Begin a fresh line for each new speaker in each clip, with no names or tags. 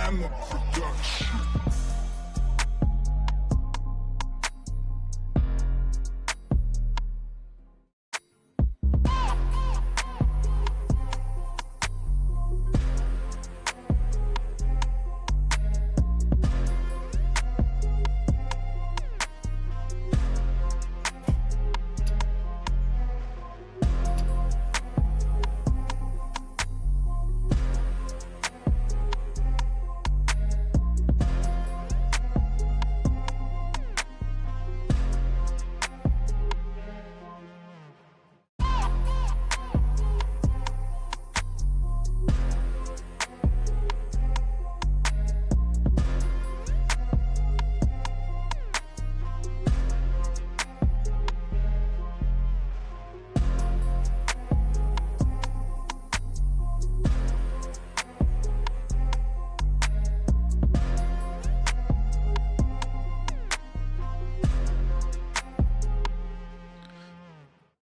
Gamma Production.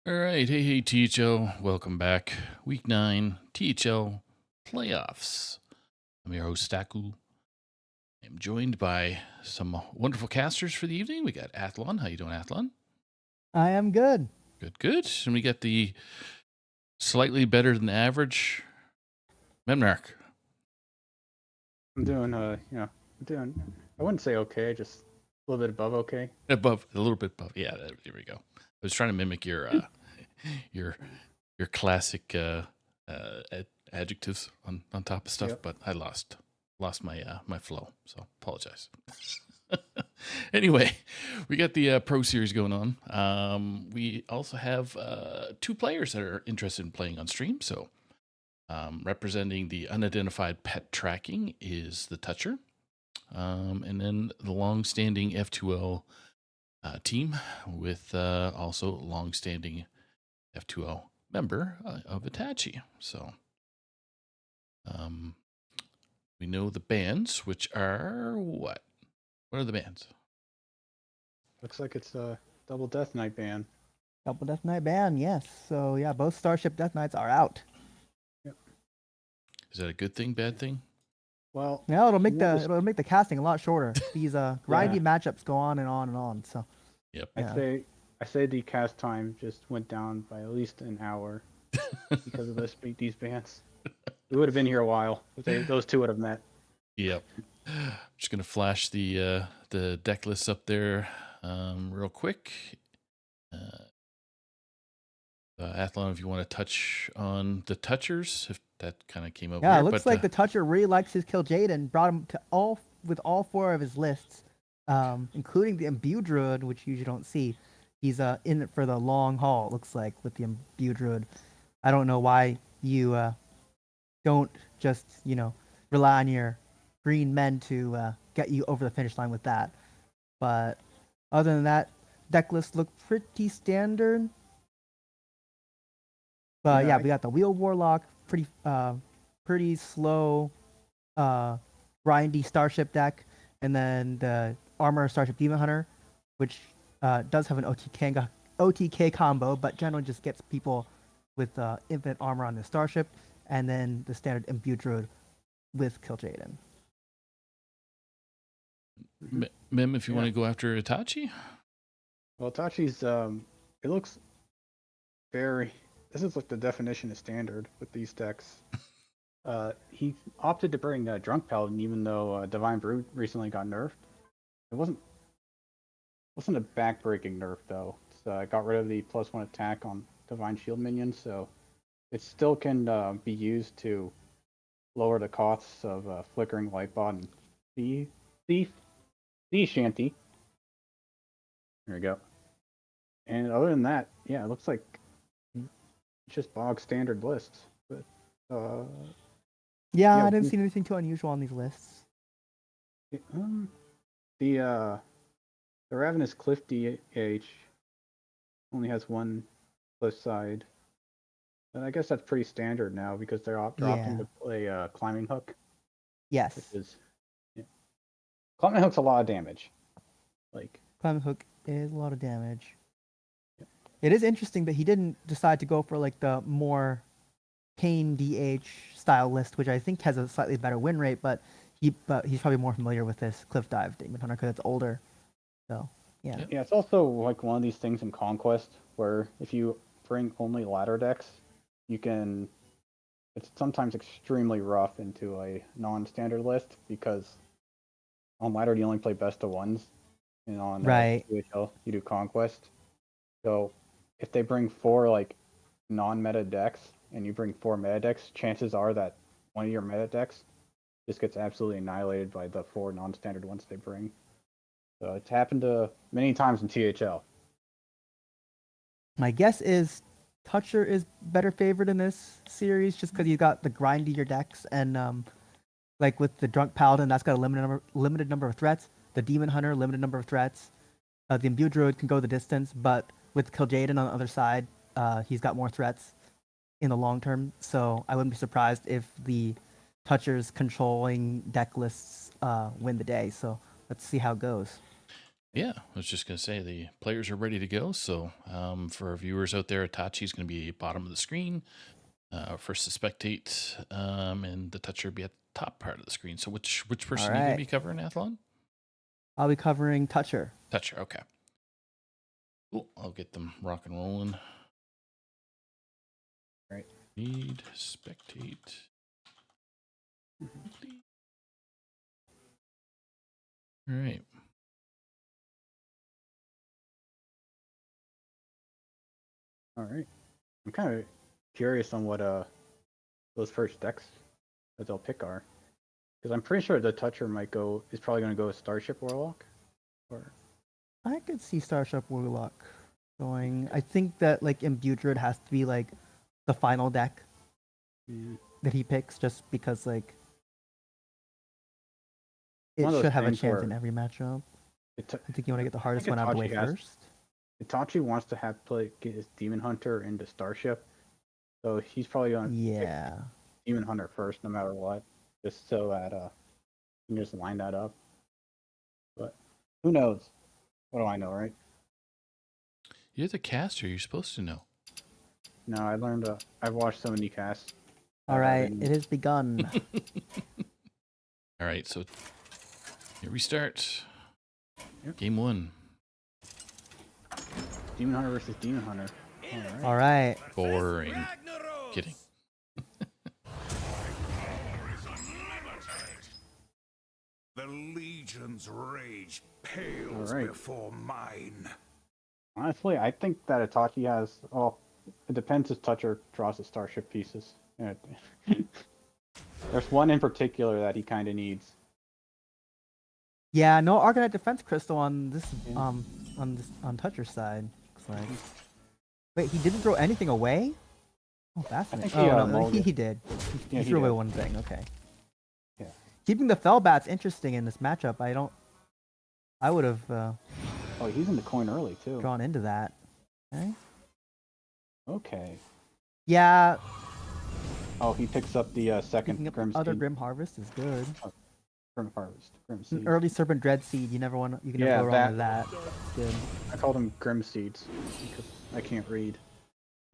All right, hey, THL, welcome back. Week 9, THL playoffs. I'm your host, Staku. I'm joined by some wonderful casters for the evening. We got Athlon. How you doing, Athlon?
I am good.
Good. And we got the slightly better than average Memnarch.
I'm doing, I wouldn't say okay, just a little bit above okay.
Above, a little bit above. Yeah, there we go. I was trying to mimic your classic adjectives on top of stuff,
Yep.
but I lost my my flow, so apologize. Anyway, we got the Pro Series going on. We also have 2 players that are interested in playing on stream. So representing the unidentified pet tracking is the Toucher. And then the long-standing F2L team with also long-standing F2L member of Itachi. So we know the bands, which are what? What are the bands?
Looks like it's a double Death Knight ban.
Double Death Knight ban, yes. So yeah, both Starship Death Knights are out.
Is that a good thing, bad thing?
Well,
Now it'll make
Yeah,
it'll make the casting a lot shorter. These grindy matchups go on and on and on. So
Yep.
yeah.
I say the cast time just went down by at least an hour because of these bans. We would have been here a while if those two would have met.
Yep. Just gonna flash the deck lists up there real quick. Athlon, if you want to touch on the Touchers, if that kind of came up.
Yeah,
here,
it looks like the Toucher really likes his Kill Jaden. Brought him to all 4 of his lists, including the Imbue Druid, which you usually don't see. He's in it for the long haul. It looks like with the Imbue Druid. I don't know why you don't just rely on your green men to get you over the finish line with that. But other than that, deck lists look pretty standard. But yeah, we got the Wheel Warlock, pretty slow, grindy Starship deck, and then the Armor Starship Demon Hunter, which does have an OTK combo, but generally just gets people with infinite armor on the Starship, and then the standard Imbue Druid with Kill Jaden.
Mim, if you want to go after Itachi.
Well, Itachi's it looks very. This is like the definition of standard with these decks. He opted to bring Drunk Paladin, even though Divine Brute recently got nerfed. It wasn't a backbreaking nerf though. It got rid of the +1 attack on Divine Shield minions, so it still can be used to lower the costs of Flickering Lightbot and Sea Shanty. There we go. And other than that, yeah, it looks like just bog standard lists. But
yeah, I didn't see anything too unusual on these lists.
The Ravenous Cliff DH only has one cliff side. And I guess that's pretty standard now because they're opting to play Climbing Hook.
Yes.
Climbing Hook's a lot of damage.
Climbing Hook is a lot of damage. Yep. It is interesting that he didn't decide to go for like the more Pain DH style list, which I think has a slightly better win rate, but But he's probably more familiar with this Cliff Dive Demon Hunter because it's older. So yeah.
Yep.
Yeah, it's also like one of these things in Conquest where if you bring only ladder decks, you can. It's sometimes extremely rough into a non-standard list because on ladder you only play best of ones, and on
Right.
UHL you do Conquest. So if they bring 4 like non-meta decks and you bring 4 meta decks, chances are that one of your meta decks just gets absolutely annihilated by the 4 non-standard ones they bring. So it's happened many times in THL.
My guess is Toucher is better favored in this series just because you got the grindier decks and like with the Drunk Paladin, that's got a limited number of threats. The Demon Hunter, limited number of threats. The Imbued Druid can go the distance, but with Kil'jaeden on the other side, he's got more threats in the long term. So I wouldn't be surprised if the Touchers controlling deck lists win the day. So let's see how it goes.
Yeah, I was just going to say the players are ready to go. So for our viewers out there, Itachi's going to be bottom of the screen, first to spectate, and the toucher be at the top part of the screen. So which person are you going
right.
to be covering, Athlon?
I'll be covering Toucher.
Toucher, okay. Cool. I'll get them rock and rolling.
Right.
Read, spectate. All right.
All right. I'm kind of curious on what those first decks that they'll pick are, because I'm pretty sure the Toucher is probably going to go with Starship Warlock, or
I could see Starship Warlock going. I think that like Imbued Druid has to be like the final deck
yeah.
that he picks, just because like it
One of those
should have a
things
chance
where
in every matchup.
It
I think you want to get the hardest
think
one out of the way
Itachi has-
first.
Itachi wants to get his Demon Hunter into Starship, so he's probably going to pick
Yeah.
Demon Hunter first, no matter what, just so that you can just line that up. But who knows? What do I know, right?
You're the caster. You're supposed to know.
No, I learned. I've watched so many casts.
All right, it has begun.
All right, so here we start.
Yep.
Game 1.
Demon Hunter versus Demon Hunter.
All right.
Boring. Kidding.
The legion's rage pales
Alright.
before mine.
Honestly, I think that Itachi has. Well, it depends if Toucher draws the Starship pieces. Yeah. There's one in particular that he kind of needs.
Yeah, no Arcanite Defense Crystal on this
Yeah.
on Toucher's side. Looks like. Wait, he didn't throw anything away? Oh, fascinating.
think he,
Oh, no,
molded.
he did.
Yeah,
He
he
threw away
did.
one thing. Okay.
Yeah.
Keeping the Fellbat's interesting in this matchup. I would have
Oh, he's in the coin early too.
drawn into that. Okay.
Okay.
Yeah,
Oh, he picks up the second
picking up
Grim
the other
Seed.
Grim Harvest is good.
Grim Harvest. Grim
An
Seeds.
early Serpent Dread Seed, you can never
Yeah,
go wrong with that.
that-
It's good.
I called them Grim Seeds because I can't read.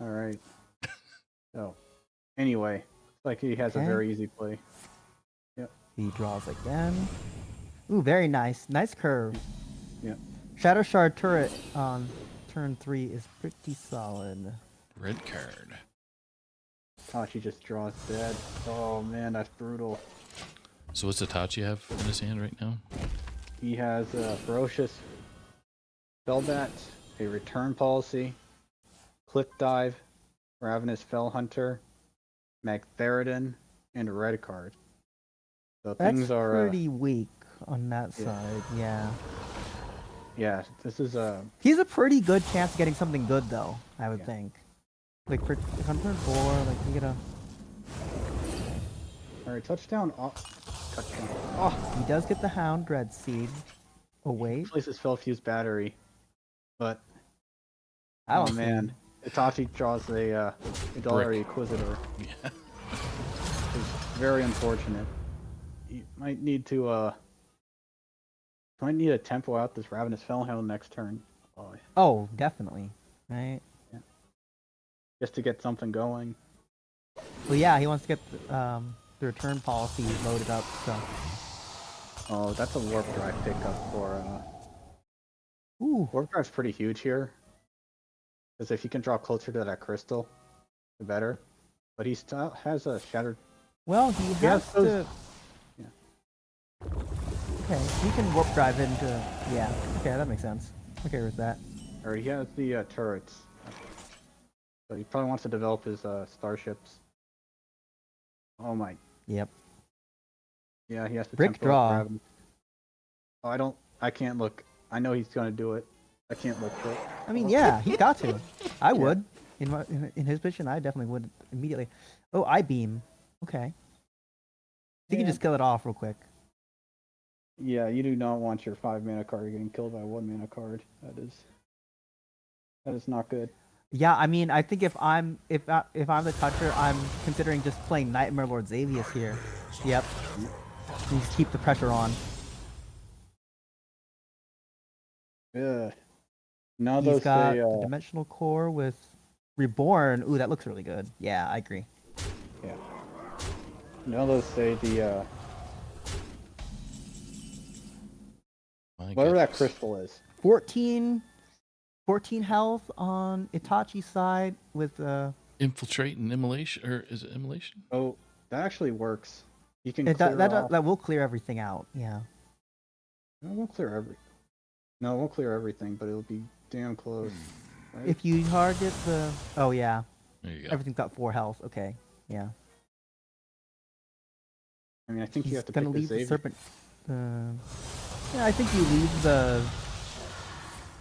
All right. So, anyway, looks like he has a
Okay.
very easy play.
He draws again. Ooh, very nice. Nice curve.
Yeah.
Shadow Shard turret on turn 3 is pretty solid.
Red card.
Itachi just draws dead. Oh man, that's brutal.
So what's Itachi have in his hand right now?
He has a Ferocious Fellbat, a Return Policy, Cliff Dive, Ravenous Fellhunter, Magtheridon, and a red card. So
That's
things are,
pretty weak on that
yeah.
side, yeah.
yeah, this is a,
He's a pretty good chance of getting something good, though, I would
Yeah.
think. Like, for on turn 4, like, you get a...
alright, touchdown. Oh, touchdown. Oh,
He does get the Hound Dread Seed. Oh, wait.
places Fellfuse Battery. But,
I don't
oh man, Itachi draws a Idolary Inquisitor.
Yeah.
It's very unfortunate. You might need to tempo out this Ravenous Fellhound next turn. Oh,
Oh, definitely. Right?
just to get something going.
Well, yeah, he wants to get the return policy loaded up, so...
Oh, that's a warp drive pickup for.
Ooh.
Warp drive's pretty huge here. Because if you can draw closer to that crystal, the better. But he still has a shattered.
Well, he
has
has
those-
to.
Yeah.
Okay, he can warp drive into. Yeah. Okay, that makes sense. Okay with that.
Or he has the turrets. So he probably wants to develop his starships. Oh my.
Yep.
Yeah, he has to
Brick
tempo up
draw.
gravity. Oh, I can't look. I know he's gonna do it. I can't look for it.
I mean, yeah, he got to. I
Yeah.
would. In his position, I definitely would immediately. Oh, I beam. Okay. You can
Yeah.
just kill it off real quick.
Yeah, you do not want your 5-mana card getting killed by a 1-mana card. That is not good.
Yeah, I mean, I think if I'm the toucher, I'm considering just playing Nightmare Lord Xavius here. Yep. And just keep the pressure on.
Yeah. Now
He's
those
got
say
the Dimensional Core with Reborn. Ooh, that looks really good. Yeah, I agree.
yeah. Now those say the
My
whatever that
goodness.
crystal is.
14 health on Itachi's side with
Infiltrate and immolation, or is it immolation?
Oh, that actually works. You can
that,
clear
that,
off.
that will clear everything out. Yeah.
No, it won't clear No, it won't clear everything, but it'll be damn close. Right?
If you target the oh yeah,
There you go.
everything's got 4 health. Okay. Yeah.
I mean, I think
He's
you have to
gonna
pick the
leave the
Xavier.
serpent. Yeah, I think you leave the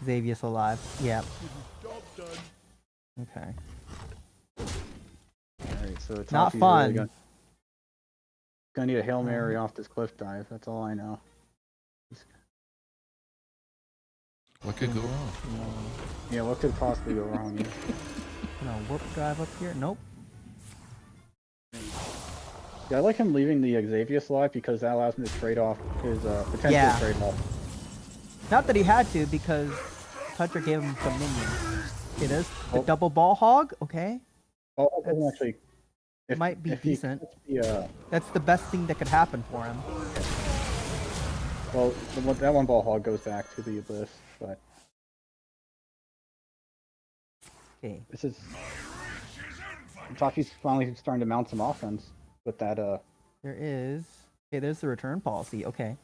Xavius alive. Yeah. Okay.
Alright, so Itachi's
Not
really
fun.
gonna need a Hail Mary off this cliff dive, that's all I know.
What could go wrong?
Yeah, what could possibly go wrong here?
Gonna warp drive up here. Nope.
Yeah, I like him leaving the Xavius alive because that allows him to trade off his potential
Yeah.
trade off.
Not that he had to because Toucher gave him some minions. It is the
Oh.
double ball hog. Okay.
Oh, it doesn't
That's-
actually. If,
might be
if he
decent.
puts the,
That's the best thing that could happen for him.
well, that one ball hog goes back to the abyss, but
Okay.
this is. Itachi's finally starting to mount some offense with that.
There is. Okay, there's the return policy. Okay.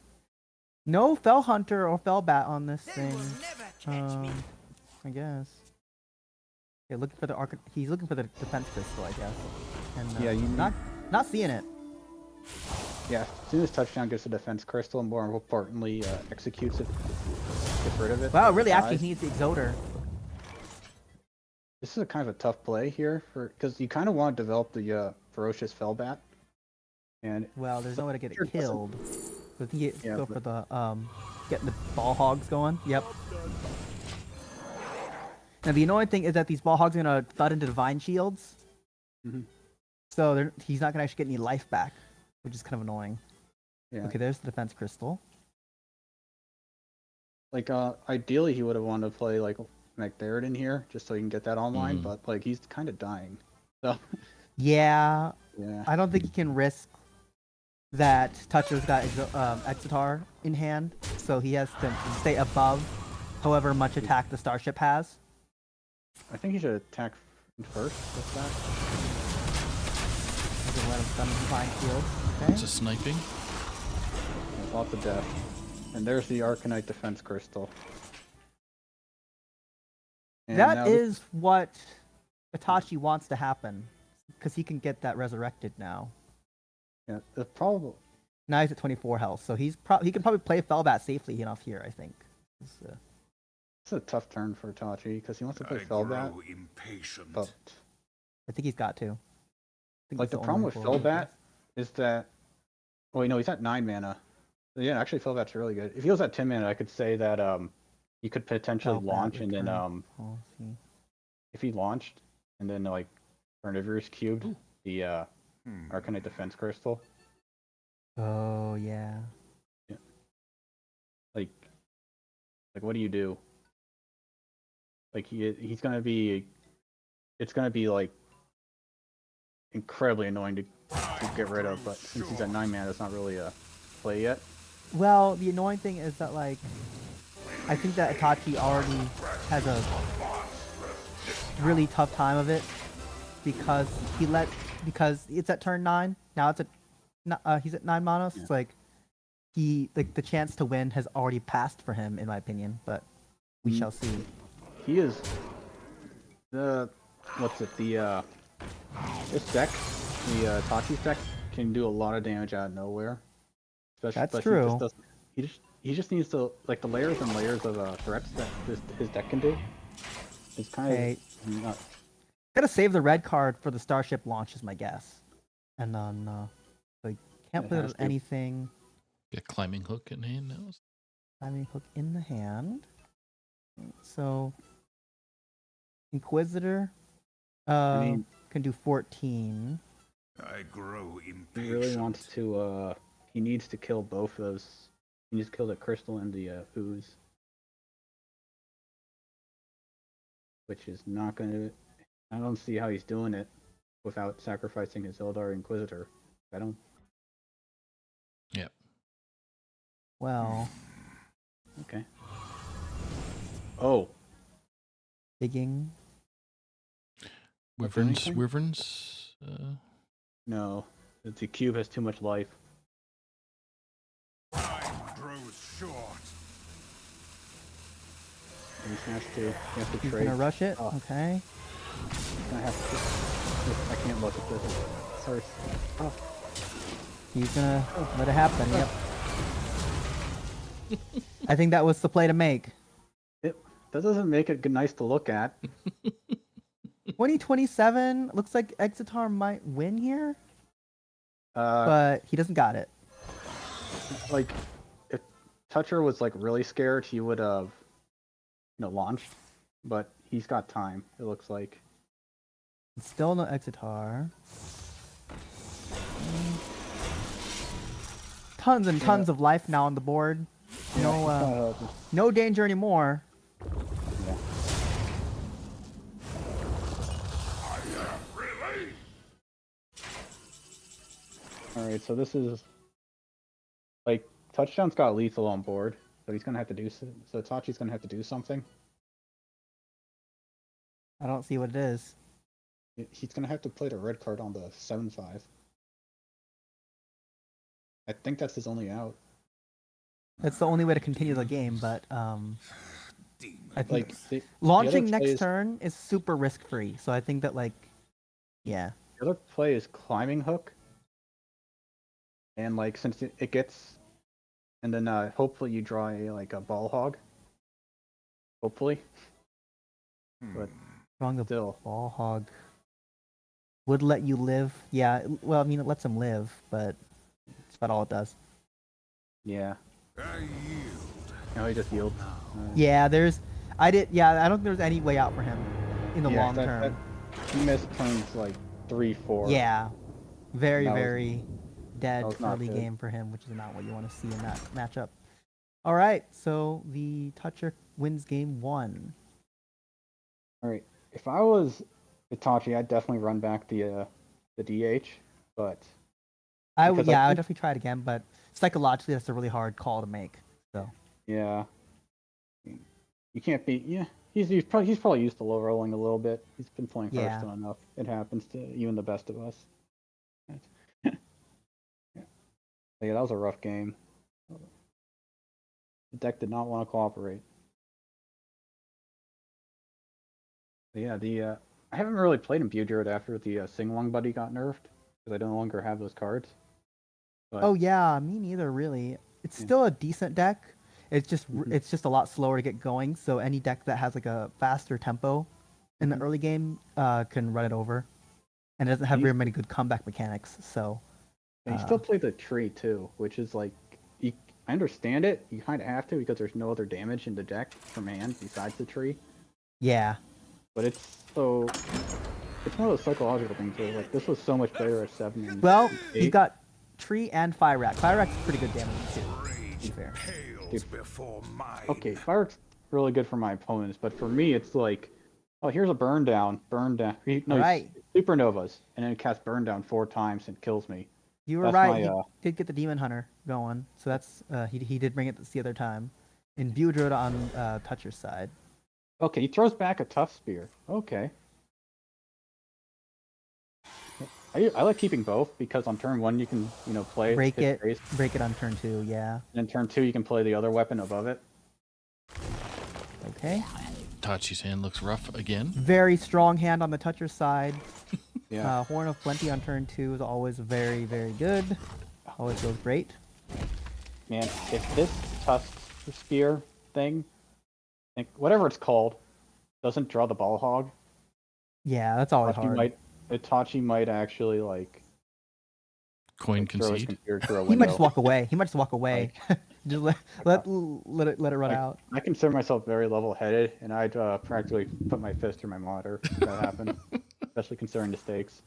No Fell Hunter or Fell Bat on this thing. I guess. Okay, looking for the he's looking for the defense crystal, I guess. And
Yeah, you need-
not seeing it.
Yeah, as soon as touchdown gets a defense crystal, and more importantly, executes it, gets rid of it.
Wow, it
like
really
dies.
actually needs the Exoder.
This is a kind of a tough play here because you kind of want to develop the ferocious Fellbat, and
Well, there's no way to get
Sure
it
doesn't-
killed. So I think you
Yeah,
go
but-
for the getting the ball hogs going. Yep. Now the annoying thing is that these ball hogs are gonna thud into divine shields.
Mhm.
So he's not gonna actually get any life back, which is kind of annoying.
yeah,
Okay, there's the defense crystal.
like ideally he would have wanted to play like McDarrett in here just so you can get that online,
Mhm.
but like he's kind of dying, so
Yeah,
yeah.
I don't think you can risk that Toucher's got Exitar in hand, so he has to stay above however much attack the starship has.
I think he should attack first with that.
You can let him stun divine shields. Okay.
It's a sniping.
There's lots of death, and there's the Arcanite defense crystal. And now
That is what Itachi wants to happen, because he can get that resurrected now.
yeah, the problem.
Now he's at 24 health, so he can probably play Fellbat safely enough here, I think.
It's a tough turn for Itachi because he wants to play
I
Fellbat,
grow impatient.
but
I think he's got to. I think
like
that's
the problem
only
with
way forward.
Fellbat is that, well, you know, he's at 9 mana. So, yeah, actually Fellbat's really good. If he was at 10 mana, I could say that he could potentially
Fellbat
launch and then
return policy.
if he launched and then like Carnivorous cubed the
Hmm.
Arcanite defense crystal,
Oh yeah.
like what do you do? Like he's gonna be, it's gonna be like incredibly annoying to get rid of, but since he's at 9 mana, it's not really a play yet.
Well, the annoying thing is that like I think that Itachi already has a really tough time of it because because it's at turn 9. Now it's he's at 9 manos.
Yeah.
It's like the chance to win has already passed for him in my opinion, but we
Mm.
shall see.
He is the this deck, the Tachi's deck can do a lot of damage out of nowhere. Especially,
That's
but
true.
he just doesn't. He just needs to like the layers and layers of threats that his deck can do. It's kind
Okay.
of nuts.
Gotta save the red card for the Starship launch is my guess. And then so he can't
It
play it
has
with
to.
anything.
Get climbing hook in hand now.
Timing hook in the hand. So Inquisitor
I mean,
can do 14.
I grow impatient.
he really wants to. He needs to kill both those. He needs to kill the crystal and the ooze, which is not going to. I don't see how he's doing it without sacrificing his Eldar Inquisitor. I don't.
Yep.
Well,
Okay. Oh,
digging.
Wyverns.
anything?
Wyverns.
no. The cube has too much life.
Time grows short.
He has to
He's
trade.
gonna rush it.
Oh.
Okay.
I have to. I can't look at this. Sorry. Oh.
He's gonna let it happen. Yep. I think that was the play to make.
That doesn't make it nice to look at.
2027 looks like Exitar might win here,
Uh,
but he doesn't got it.
like, if Toucher was like really scared, he would have, launched. But he's got time. It looks like.
Still no Exitar. Tons and tons of life now on the board. No danger anymore.
Yeah. All right, so this is like Touchdown's got lethal on board, so he's gonna have to do so. Tachi's gonna have to do something.
I don't see what it is.
He's gonna have to play the red card on the 7/5. I think that's his only out.
That's the only way to continue the game, but I think
Like the
launching
other
next
plays-
turn is super risk free. So I think that yeah.
The other play is climbing hook, and like since it gets, and then hopefully you draw a ball hog. Hopefully, but
Drawing the
still,
ball hog would let you live. Yeah, well, I mean, it lets him live, but that's about all it does.
yeah.
I yield.
No, he just yields.
Yeah, I don't think there's any way out for him in the
Yeah,
long term.
he missed turns like 3, 4.
Yeah, very,
That was-
very dead
was not
early
good.
game for him, which is not what you want to see in that matchup. All right, so the Toucher wins game 1.
All right. If I was Itachi, I'd definitely run back the DH, but
I
Because
would
I think-
definitely try it again, but psychologically, that's a really hard call to make. So
yeah, you can't be. Yeah, he's probably used to low rolling a little bit. He's been playing
Yeah.
Hearthstone enough. It happens to even the best of us. Yeah. Yeah, that was a rough game. The deck did not want to cooperate. But yeah, I haven't really played in Bujerd after the Singlong Buddy got nerfed because I no longer have those cards. But
oh yeah, me neither really. It's
Yeah.
still a decent deck. It's just
Mhm.
it's just a lot slower to get going. So any deck that has like a faster tempo in the
Mhm.
early game can run it over, and it doesn't have
You-
very many good comeback mechanics. So
And you still play the tree too, which is like, I understand it. You kind of have to because there's no other damage in the deck from hand besides the tree.
yeah,
But it's one of those psychological things where like this was so much better at 7 and
well,
8.
he's got tree and fire rack. Fire rack's pretty good damage too. To be
Rage
fair.
pales before mine.
Okay, Firework's really good for my opponents, but for me it's like, oh, here's a burn down. He
Right.
supernovas, and then it casts burn down 4 times and kills me.
You were
That's
right.
my,
He did get the Demon Hunter going, so that's he did bring it the other time. And Bugdruid on Toucher's side.
Okay, he throws back a tough spear. Okay. I like keeping both because on turn 1 you can, play
Break
his
it.
face,
Break it on turn 2. Yeah.
and in turn 2 you can play the other weapon above it.
Okay.
Tachi's hand looks rough again.
Very strong hand on the Toucher's side.
Yeah.
Horn of Plenty on turn 2 is always very, very good. Always goes great.
Man, if this tusk spear thing, whatever it's called, doesn't draw the ball hog,
Yeah, that's always hard.
Itachi might actually
Coin
throw his
concede.
computer through a
He
window.
might just walk away. He might just walk away. Just let it run out.
I consider myself very level-headed, and I'd practically put my fist through my monitor if that happened, especially considering the stakes.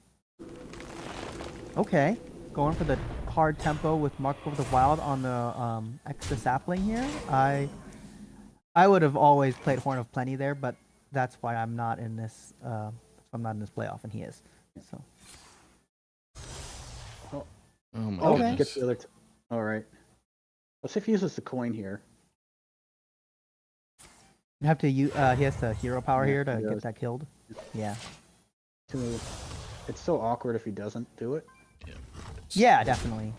Okay, going for the hard tempo with Mark of the Wild on the extra sapling here. I would have always played Horn of Plenty there, but that's why I'm not in this. I'm not in this playoff, and he is. So
Oh my
Okay.
goodness.
Gets the other. All right. Let's see if he uses the coin here.
you have to use. He has the hero power
Yeah,
here to
he
get
does.
that killed. Yeah.
It's so awkward if he doesn't do it.
Yeah, definitely.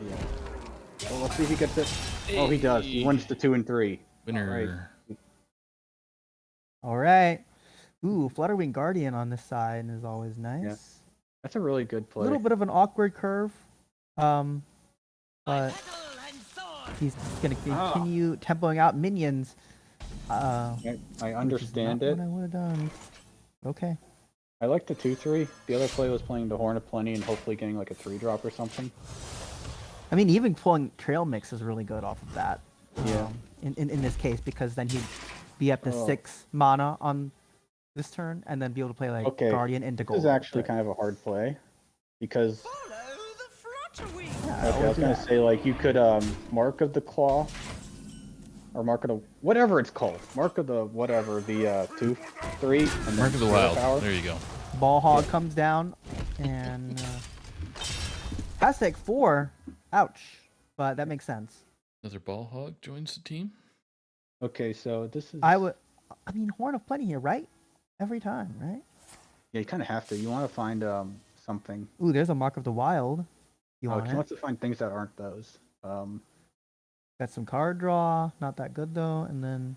Yeah. Well, let's see if he gets it. Oh, he does. He wins the 2 and 3.
Winner.
All right. Ooh, Flutterwing Guardian on this side is always nice.
Yeah. That's a really good
A
play.
little bit of an awkward curve, but he's gonna continue tempoing out minions.
I understand it.
What I would have done. Okay.
I like the 2-3. The other play was playing the Horn of Plenty and hopefully getting like a 3-drop or something.
I mean, even pulling Trail Mix is really good off of that.
Yeah.
In this case, because then he'd be up to
Oh.
6 mana on this turn, and then be able to play like
Okay,
Guardian into
This
gold.
is actually
but-
kind of a hard play because
yeah,
okay, I was gonna say like you could Mark of the Claw or Mark of the whatever it's called, Mark of the whatever the 2-3 and then
Mark of the
Hero
Wild.
Power.
There you go.
Ball Hog comes down, and has to take 4. Ouch. But that makes sense.
Another ball hog joins the team.
Okay, so this is
I mean, Horn of Plenty here, right? Every time, right?
yeah, you kind of have to. You want to find something.
Ooh, there's a Mark of the Wild. You
Oh,
want
you
it?
want to find things that aren't those.
Got some card draw. Not that good though. And then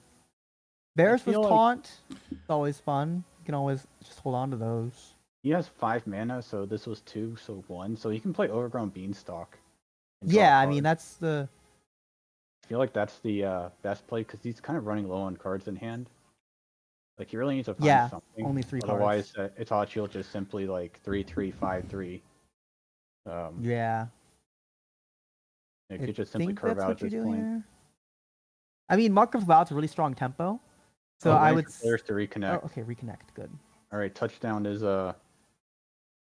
Bears with
feel like-
Taunt. It's always fun. You can always just hold on to those.
He has 5 mana, so this was 2, so 1. So he can play Overgrown Beanstalk. and draw a
Yeah, I
card.
mean that's the.
I feel like that's the best play because he's kind of running low on cards in hand. Like he really needs to find
Yeah,
something.
only 3 cards.
Otherwise, Itachi will just simply like 3-3, 5-3.
Yeah.
It
I
could just simply
think
curve
that's
out
what
at
you're
this
doing
point.
here. I mean, Mark of the Wild's a really strong tempo. So
Oh,
I
waiting
would.
for players to reconnect.
Oh, okay, reconnect. Good.
All right, touchdown is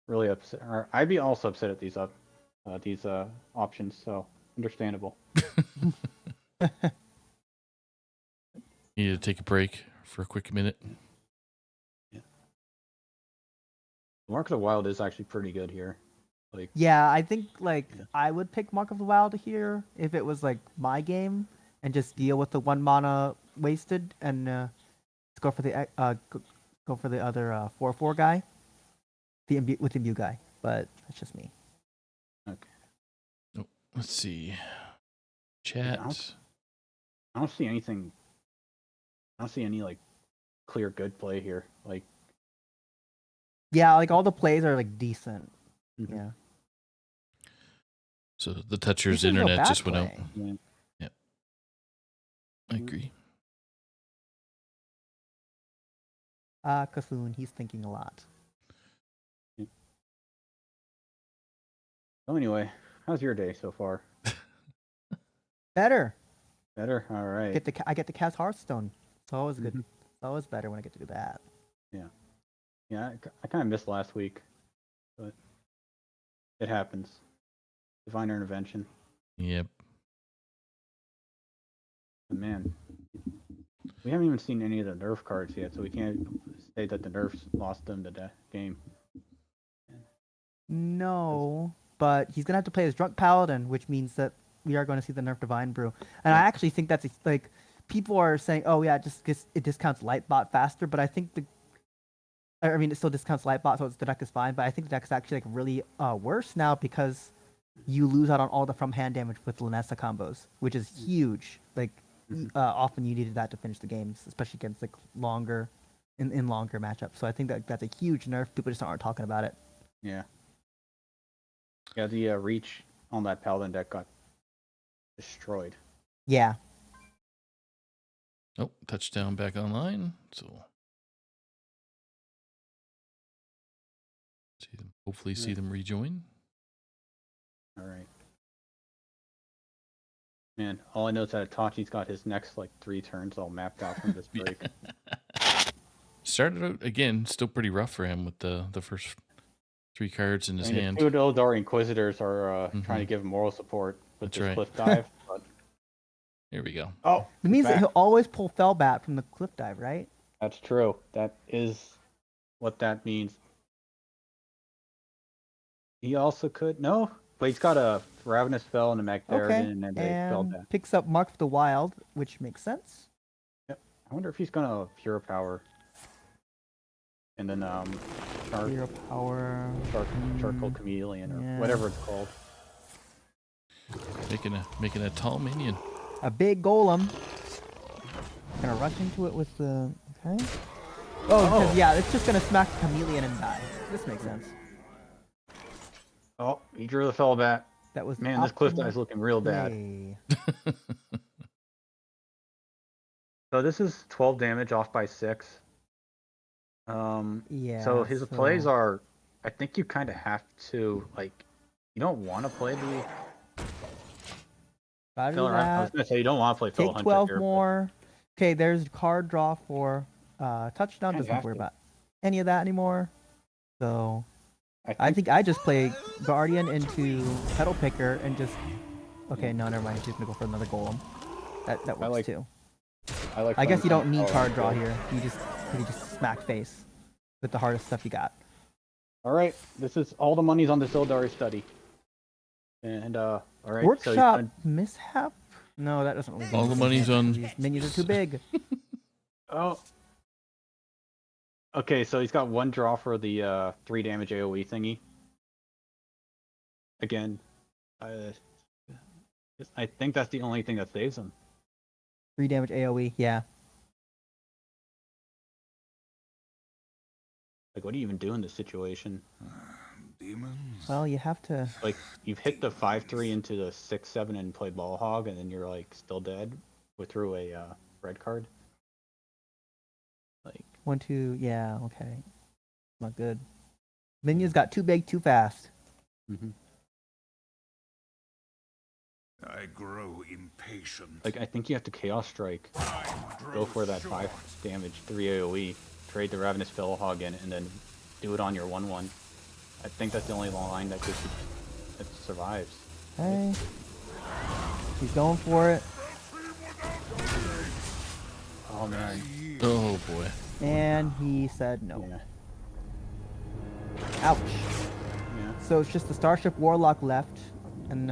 really upset. Or I'd be also upset at these options. So understandable.
You need to take a break for a quick minute.
Mark of the Wild is actually pretty good here. Like
Yeah, I think like
Yeah.
I would pick Mark of the Wild here if it was like my game and just deal with the 1 mana wasted and go for the go for the other 4/4 guy, with the imbue guy. But that's just me.
Let's see.
Yeah,
Chat.
I don't see anything. I don't see any like clear good play here. Like
Yeah, like all the plays are like decent.
Mhm.
Yeah.
So the Toucher's
This is no
internet
bad
just went out.
play.
yeah.
I agree.
Cthulhu, he's thinking a lot.
So anyway, how's your day so far?
Better.
Better. All right.
I get to cast Hearthstone. It's always good.
Mhm.
It's always better when I get to do that.
Yeah, I kind of missed last week, but it happens. Divine intervention.
Yep.
And man, we haven't even seen any of the nerf cards yet, so we can't say that the nerfs lost them to the game.
No. but he's gonna have to play as Drunk Paladin, which means that we are going to see the nerf Divine Brew. And I actually think that's like people are saying, oh yeah, it discounts Lightbot faster, but I think I mean, it still discounts Lightbot, so the deck is fine. But I think the deck is actually like really worse now because you lose out on all the from hand damage with Lunesta combos, which is huge. Like often you needed that to finish the games, especially against like longer in longer matchups. So I think that's a huge nerf. People just aren't talking about it.
Yeah. Yeah, the reach on that Paladin deck got destroyed.
Yeah.
Oh, touchdown back online. So hopefully see them rejoin.
All right. Man, all I know is that Itachi's got his next like 3 turns all mapped out from this break.
Started out again, still pretty rough for him with the first 3 cards in his hand.
The 2 Eldar Inquisitors are trying to give him moral support with
That's
this
right.
cliff dive. But...
Here we go.
Oh,
It means that he'll always pull Fellbat from the cliff dive, right?
That's true. That is what that means. He also could but he's got a Ravenous Spell and a Magtheridon and a Fellbat.
Picks up Mark of the Wild, which makes sense.
Yep. I wonder if he's gonna Pure Power. And then
Pure Power.
Charcoal Chameleon or whatever it's called.
Making a tall minion.
A big golem. Gonna rush into it with the okay. Because yeah, it's just gonna smack the chameleon and die. This makes sense.
Oh, he drew the Fellbat.
That was
Man, this cliff dive's looking real bad.
play.
So this is 12 damage off by 6.
Yeah.
So his plays are, I think you kind of have to you don't want to play the.
I
I was gonna say you don't want to play Phil
Take
Hunter
12
here,
more. Okay, there's card draw for touchdown. Doesn't worry about any of that anymore. So I think I just play Guardian into Petal Picker and just. Okay, no, never mind. She's gonna go for another golem. That works too. I guess you don't need card draw here. You just smack face with the hardest stuff you got.
All right, this is all the money's on this Eldari study. And all right,
Workshop mishap. No, that doesn't really.
All the money's on.
These minions are too big.
Oh. Okay, so he's got 1 draw for the 3 damage AoE thingy. Again, I think that's the only thing that saves him.
3 damage AoE, yeah.
What do you even do in this situation?
Demons.
Well, you have to.
You've hit the 5/3 into the 6/7 and played Ball Hog, and then you're still dead through a red card.
1, 2, yeah, okay. Not good. Minions got too big, too fast.
Mm-hmm.
I grow impatient.
I think you have to Chaos Strike, go for that 5 damage, 3 AoE, trade the Ravenous Fellhog in, and then do it on your 1/1. I think that's the only line that survives.
Okay. He's going for it.
Oh man.
Oh boy.
And he said no.
Yeah.
Ouch.
Yeah.
So it's just the Starship Warlock left, and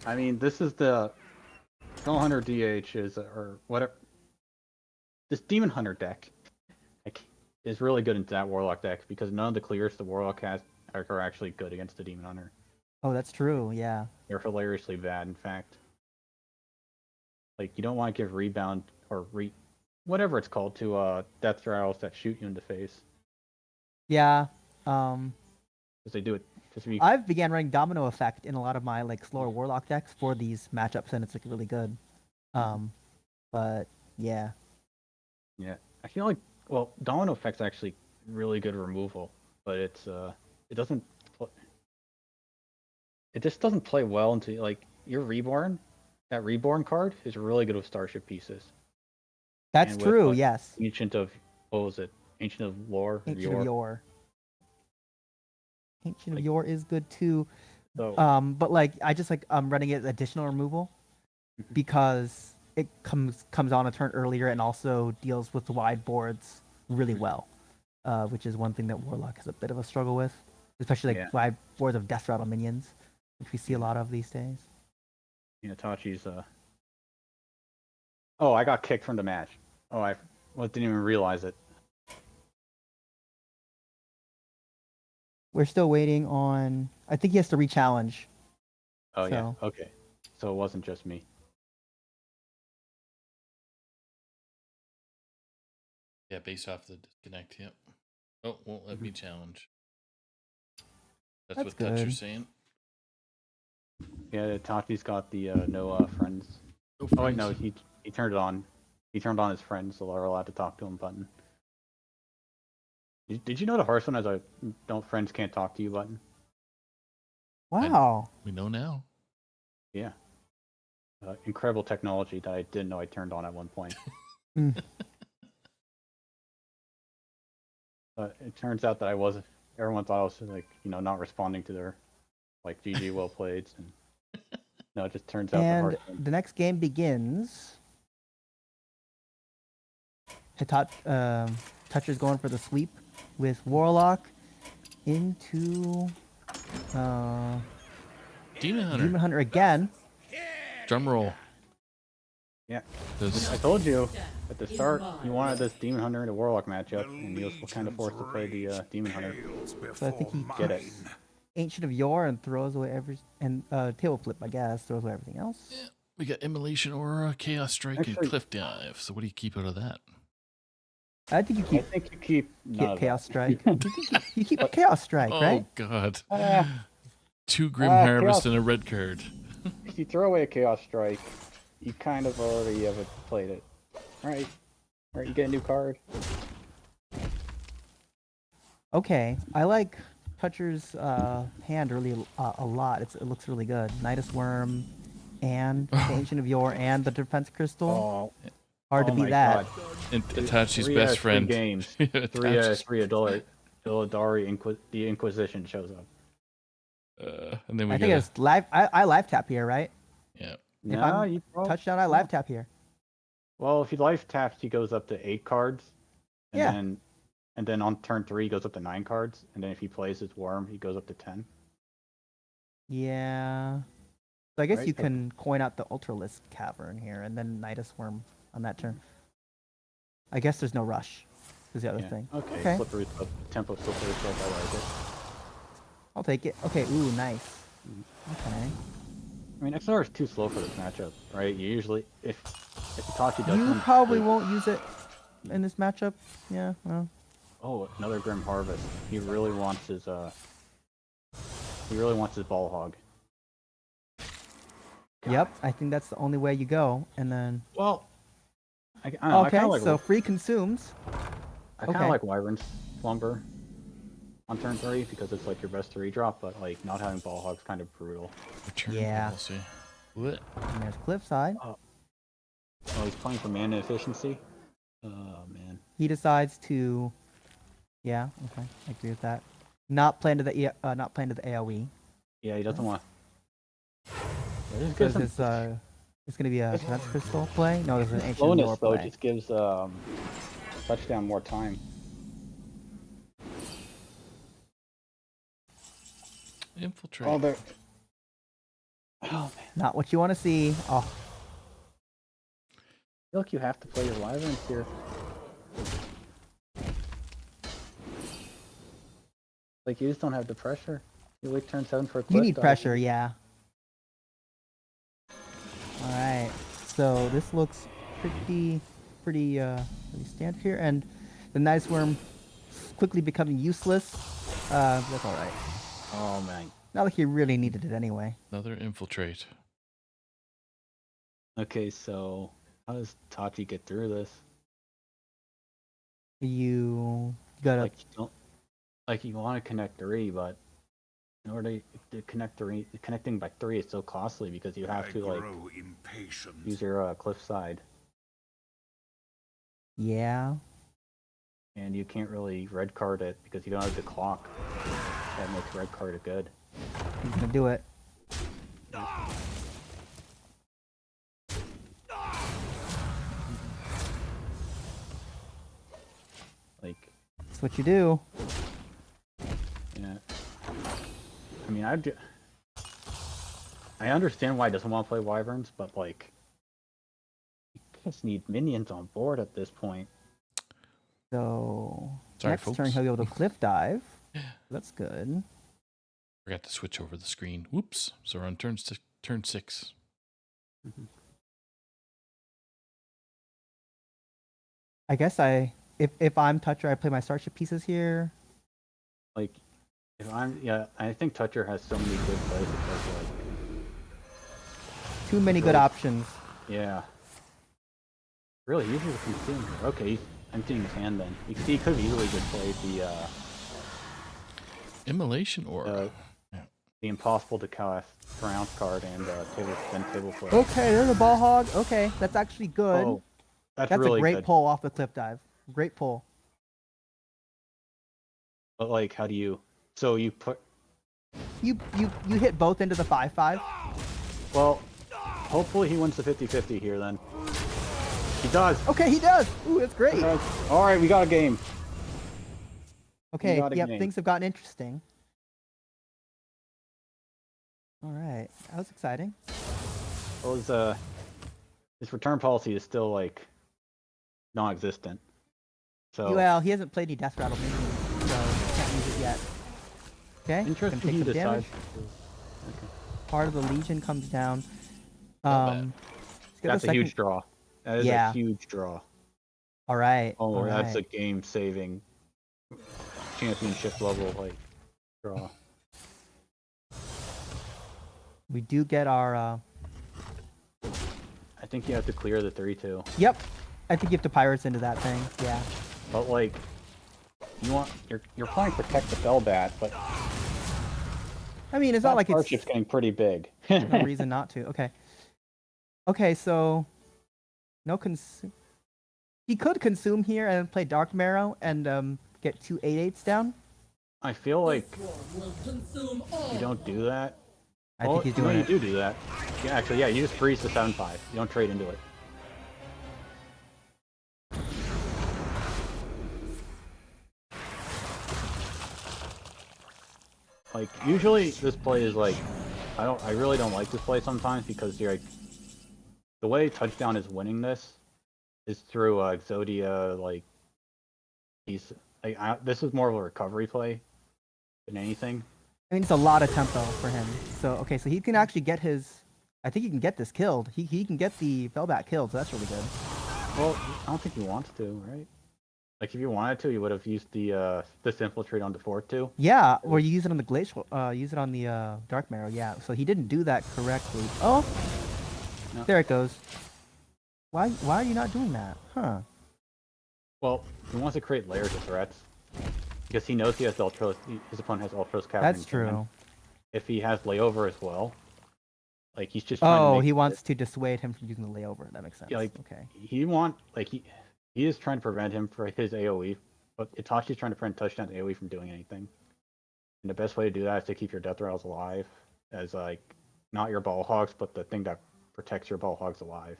I mean, this is the Skull Hunter DH or whatever. This Demon Hunter deck is really good into that Warlock deck because none of the clears the Warlock has are actually good against the Demon Hunter.
oh, that's true. Yeah.
They're hilariously bad, in fact. You don't want to give rebound or whatever it's called to death rattles that shoot you in the face.
Yeah.
Because they do it.
I've began running Domino Effect in a lot of my slower Warlock decks for these matchups, and it's really good. But yeah.
Yeah, I feel Domino Effect's actually really good removal, but it just doesn't play well into your Reborn. That Reborn card is really good with Starship pieces.
That's true. Yes.
Ancient of what was it? Ancient of Lore.
Ancient of Yore. Ancient of Yore is good too.
So,
but I just running it as additional removal because it comes on a turn earlier and also deals with the wide boards really well, which is one thing that Warlock has a bit of a struggle with. especially like
Yeah.
5/4 of Death Rattle minions, which we see a lot of these days.
Tachi's Oh, I got kicked from the match. Oh, didn't even realize it.
We're still waiting on. I think he has to re-challenge.
Oh yeah.
So-
Okay. So it wasn't just me.
Yeah, based off the disconnect. Yep. Oh, won't let me challenge. That's
That's
what Toucher's
good.
saying.
Yeah, Tachi's got the no friends.
No
Oh wait, no,
friends.
he turned it on. He turned on his friends, so they're allowed to talk to him button. Did you know the Hearthstone has a "don't friends can't talk to you" button?
Wow.
We know now.
Yeah. Incredible technology that I didn't know I turned on at one point.
Hmm.
But it turns out that I wasn't. Everyone thought I was like, not responding to their, like, GG well played, and no, it just turns out the
And
Hearthstone.
the next game begins. Toucher's going for the sweep with Warlock into
Demon Hunter.
Demon Hunter again.
Drum roll.
Yeah.
Does-
I told you at the start you wanted this Demon Hunter and a Warlock matchup, and you was kind of forced to play the Demon Hunter.
So I think he
Get it.
Ancient of Yore and throws away table flip, I guess, throws away everything else.
Yeah. We got Immolation Aura, Chaos Strike, and
Actually-
Cliff Dive. So what do you keep out of that?
I think you
I
keep
think you keep none of
Chaos
that.
Strike. you keep Chaos Strike,
Oh
right?
God.
Ah,
2 Grim
Ah,
Harvest
Chaos-
and a red card.
if you throw away a Chaos Strike, you kind of already have played it, right? Right, you get a new card.
Okay, I like Toucher's hand really a lot. It looks really good. Nidus Worm and the Ancient of Yore and the Defense Crystal.
Oh,
Hard to
oh
beat
my
that.
God.
And Itachi's
Three out
best
of three
friend.
games. 3 out of
Itachi's-
3 Illidari the Inquisition shows up.
and then we
I think
got
it's live. I live tap here, right?
yeah.
If
No,
I'm
you probably,
Touchdown, I live tap here.
Well, if he life taps, he goes up to 8 cards. And
Yeah.
then on turn 3, he goes up to 9 cards. And then if he plays his worm, he goes up to 10.
Yeah. So I guess
Right,
you
so-
can coin out the Ultralisk Cavern here and then Nidus Worm on that turn. I guess there's no rush. Is the other
Yeah.
thing.
Okay.
Okay.
Slippery slope. Tempo slippery slope. I like it.
I'll take it. Okay. Ooh, nice. Okay.
I mean, XR is too slow for this matchup, right? You usually, if Itachi does
You
one,
probably won't use it in this matchup. Yeah. Well.
Oh, another Grim Harvest. He really wants his ball hog.
Yep. I think that's the only way you go. And then.
Well, I don't know, I
Okay.
kind of like
So free consumes.
I kind of
okay.
like Wyvern's Slumber on turn 3 because it's like your best 3 drop, but like not having ball hog's kind of brutal.
Return
Yeah.
policy. What?
And there's Cliffside.
Oh, he's playing for mana efficiency. Oh man.
He decides to. Yeah. Okay. I agree with that. Not playing to the not playing to the AOE.
Yeah, he doesn't want. Yeah, this
Because
gives him
it's gonna be a Defense Crystal play. No, there's an Ancient
bonus
Lore
though.
play.
Just gives touchdown more time.
Infiltrate.
Oh, there. Oh man.
Not what you want to see. Oh,
I feel like you have to play your Wyverns here. Like you just don't have the pressure. You wait turn 7 for a
you
cliff
need
dive.
pressure, yeah. All right. So this looks pretty standard here, and the Nice Worm quickly becoming useless. That's all right.
Oh man.
Not like you really needed it anyway.
Another infiltrate.
Okay, so how does Tachi get through this?
You gotta.
Like you don't, like you want to connect 3, but in order to connect 3, connecting by 3 is so costly because you have
I
to like
grow impatient.
use your cliffside,
Yeah.
and you can't really red card it because you don't have the clock. That makes red card it good.
He's gonna do it.
Like
That's what you do.
yeah. mean, I understand why he doesn't want to play Wyverns, but like, you just need minions on board at this point.
So
Sorry,
next turn
folks.
he'll be able to cliff dive. That's good.
Forgot to switch over the screen. Whoops. So we're on turn 6.
I guess if I'm Toucher, I play my starship pieces here.
Like, I think Toucher has so many good plays because like,
Too many good
Really?
options.
yeah, really easy to consume here. Okay, he's emptying his hand then. You can see he could have easily just played
Immolation Aura.
the impossible to cast Pronounce card and table flip.
Okay, there's a ball hog. Okay, that's actually good.
Oh, that's
That's
really
a great
good.
pull off the cliff dive. Great pull.
But like, how do you? So you put.
You hit both into the 5/5.
Well, hopefully he wins the 50-50 here then. He does.
Okay, he does. Ooh, that's great.
All right, we got a game.
Okay,
got a
yep,
game.
things have gotten interesting. All right, that was exciting.
Well, his return policy is still like non-existent. So
Well, he hasn't played any Death Rattle minions, so can't use it yet. Okay, gonna
interesting
take
he
some
decides.
damage. Part of the Legion comes down.
bad.
Let's get
That's
the
a huge
second-
draw. That is
Yeah.
a huge draw.
All right.
Oh,
all
that's a
right.
game-saving, championship level like draw.
We do get our.
I think you have to clear the 3-2.
Yep. I think you have to pirates into that thing. Yeah.
But like, you're playing Protect the Bellbat, but
I mean, it's not like it's
Starship's getting pretty big.
no reason not to. Okay. Okay, so no he could consume here and play Dark Marrow and get 2 8/8s down.
I feel like you don't do that.
I think he's doing
no,
it.
you do that. Yeah, actually, yeah, you just freeze the 7-5. You don't trade into it. Like, usually this play is like, I really don't like this play sometimes because you're like, the way Touchdown is winning this is through Exodia, like, this is more of a recovery play than anything.
I mean, it's a lot of tempo for him. So okay, so he can actually get his. I think he can get this killed. He can get the Bellbat killed, so that's really good.
Well, I don't think he wants to, right? Like, if you wanted to, you would have used this infiltrate on the 4-2.
Yeah, or you use it on the glacial. Use it on the Dark Marrow. Yeah, so he didn't do that correctly. Oh,
No.
there it goes. Why are you not doing that? Huh?
Well, he wants to create layers of threats because he knows he has Ultros. His opponent has Ultros Cavern.
That's
in command.
true.
If he has layover as well, like he's just trying to
Oh,
make
he
it-
wants to dissuade him from using the layover. That makes sense.
Yeah, like,
okay.
he is trying to prevent him for his AOE, but Itachi's trying to prevent Touchdown's AOE from doing anything. And the best way to do that is to keep your Death Rattles alive, as like not your Ball Hogs, but the thing that protects your Ball Hogs alive.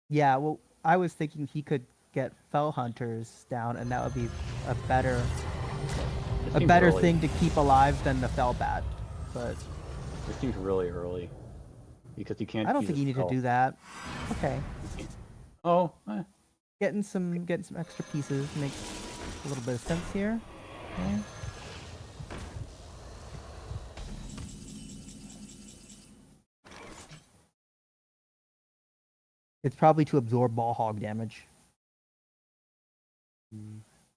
Yeah, well, I was thinking he could get Fell Hunters down, and that would be a better
This
a
seems
better
early.
thing to keep alive than the Fellbat. But
This seems really early because you can't.
I don't
use
think
a
you need to
spell.
do that. Okay,
Oh,
getting some extra pieces makes a little bit of sense here. Okay. It's probably to absorb ball hog damage.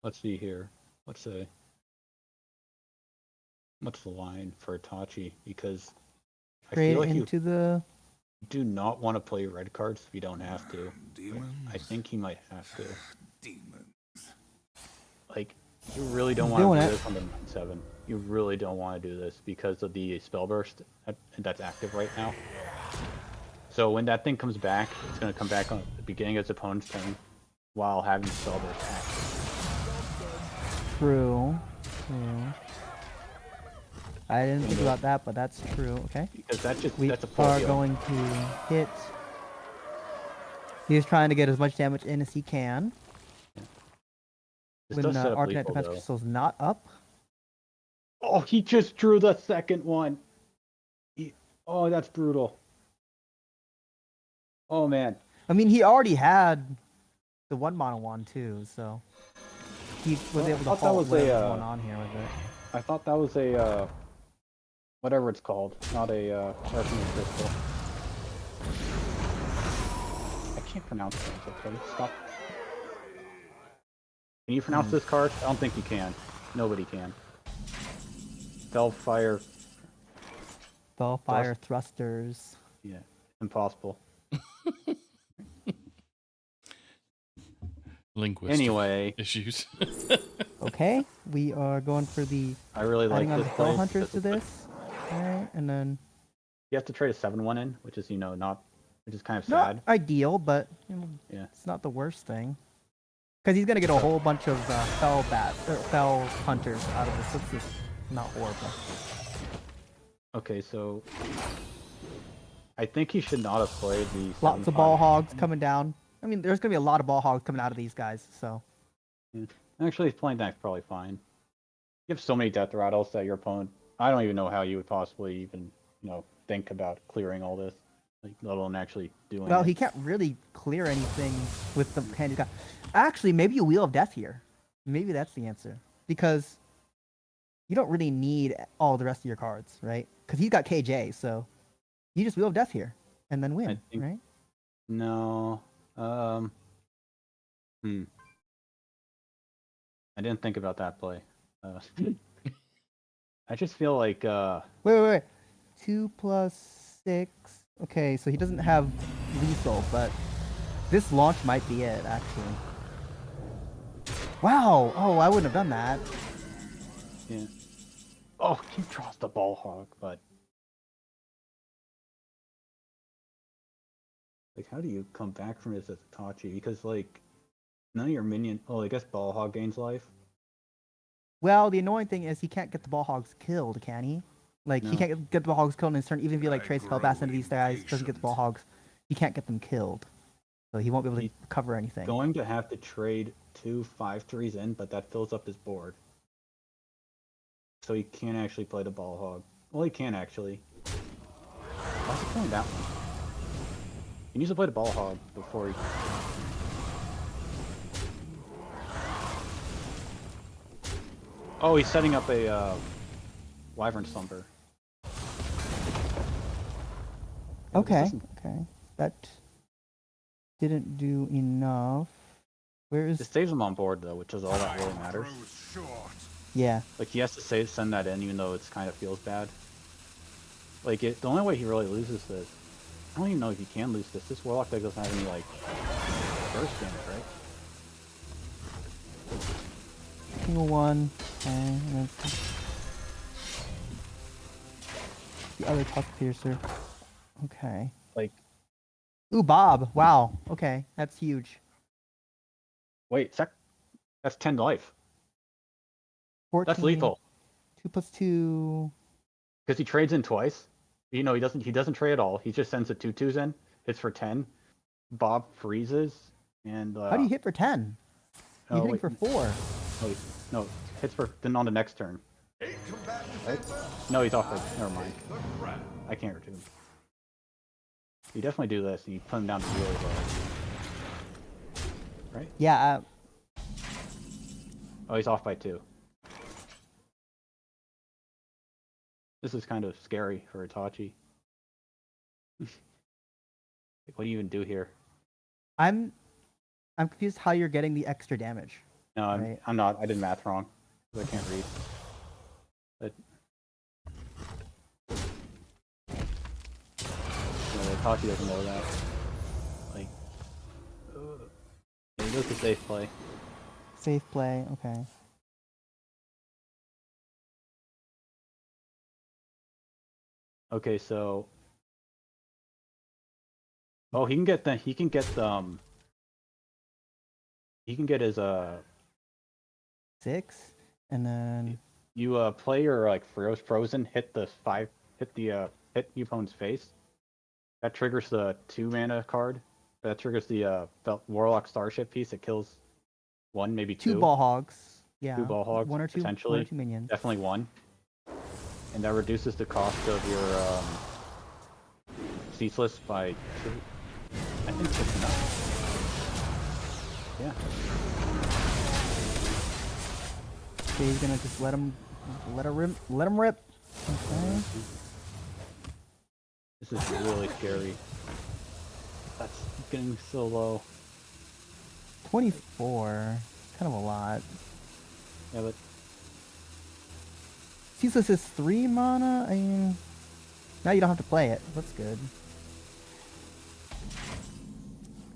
let's see here. What's the line for Itachi? Because I
Trade
feel like you
into the.
do not want to play red cards if you don't have to.
Demons.
I think he might have to.
Demons.
Like, you really don't
He's
want to
doing
do
it.
this on the 9/7. You really don't want to do this because of the spell burst that's active right now. So when that thing comes back, it's going to come back on the beginning of its opponent's turn while having spell burst active.
True. I didn't think about that, but that's true. Okay.
Because
We
that's a full
are
heal.
going to hit. He's trying to get as much damage in as he can.
This
When
does set up
Arcanite
lethal,
Defense
though.
Crystal's not up.
Oh, he just drew the second one. Oh, that's brutal. Oh man.
I mean, he already had the one mono one too, so he was
Well, I
able to
thought that
halt
was
whatever's
a,
going on here with it.
I thought that was a whatever it's called, not a Arcane Crystal. I can't pronounce things. Okay, stop. Can you pronounce this card? I don't think you can. Nobody can. Fellfire.
Spellfire thrusters.
Yeah, impossible.
Linguistic
Anyway,
issues.
Okay, we are going for the
I really like
adding on
this
the spell
play.
hunters to
because
this. Alright, and then
You have to trade a 7/1 in, which is which is kind of
not
sad.
ideal, but you know,
Yeah.
it's not the worst thing. Because he's gonna get a whole bunch of fell bats or fell hunters out of this. So it's just not horrible.
Okay, so I think he should not have played the
Lots of
7/5.
ball hogs coming down. I mean, there's gonna be a lot of ball hogs coming out of these guys. So
Actually, playing that's probably fine. You have so many death rattles that your opponent. I don't even know how you would possibly even think about clearing all this, like let alone actually doing
well,
it.
he can't really clear anything with the hand he's got. Actually, maybe a wheel of death here. Maybe that's the answer because you don't really need all the rest of your cards, right? Because he's got KJ, so you just wheel of death here and then win,
think-
right?
No. I didn't think about that play. I just feel like
Wait. 2 plus 6. Okay, so he doesn't have lethal, but this launch might be it, actually. Wow! Oh, I wouldn't have done that.
yeah. Oh, he draws the ball hog, but like, how do you come back from this as Itachi? Because like, none of your minion. Oh, I guess ball hog gains life.
Well, the annoying thing is he can't get the ball hogs killed, can he? Like, he
No.
can't get the ball hogs killed in his turn, even if he, like,
I
trades
grow
Spellbass into these guys, doesn't get the ball
impatient.
hogs. He can't get them killed. So he won't be able to
He-
cover anything.
Going to have to trade 2 5/3s in, but that fills up his board. So he can't actually play the ball hog. Well, he can actually. Why's he playing that one? He needs to play the ball hog before he. Oh, he's setting up a Wyvern Slumber. Yeah, but this
Okay,
doesn't-
okay. That didn't do enough. Where
It
is...
saves him on board though, which is all that really matters.
Grows short.
Yeah.
Like he has to send that in, even though it's kind of feels bad. Like the only way he really loses this, I don't even know if he can lose this. This Warlock deck doesn't have any like burst damage, right?
Single one. Okay. And then the other Tusk Piercer. Okay.
Like,
Ooh, Bob. Wow. Okay. That's huge.
wait, that's 10 life.
14,
That's lethal
2 plus 2.
because he trades in twice. He doesn't trade at all. He just sends the 2/2s in. Hits for 10. Bob freezes and.
How do you hit for 10? You're
oh,
hitting
wait,
for 4.
no, hits for then on the next turn. Right? No, he's off. Never mind. I can't return. You definitely do this, and you put him down to 0 though. Right?
Yeah.
Oh, he's off by 2. This is kind of scary for Itachi. Like, what do you even do here?
I'm confused how you're getting the extra damage.
No,
Right.
I'm not. I did math wrong. 'Cause I can't read. But Itachi doesn't know that. Like, it was a safe play.
Safe play. Okay.
Okay, so. Oh, he can get he can get his
6. And then
you play your like frozen, hit the your opponent's face. That triggers the 2 mana card. That triggers the Warlock Starship piece. It kills 1, maybe 2.
2 ball hogs. Yeah.
Ball hogs,
1 or 2. 1
potentially.
or 2 minions.
Definitely 1. and that reduces the cost of your ceaseless by 2. I think that's enough. Yeah.
Okay, he's gonna just let him rip. Okay.
This is really scary. That's getting so low.
24. Kind of a lot.
Yeah, but
Ceaseless is 3 mana. I mean, now you don't have to play it. That's good.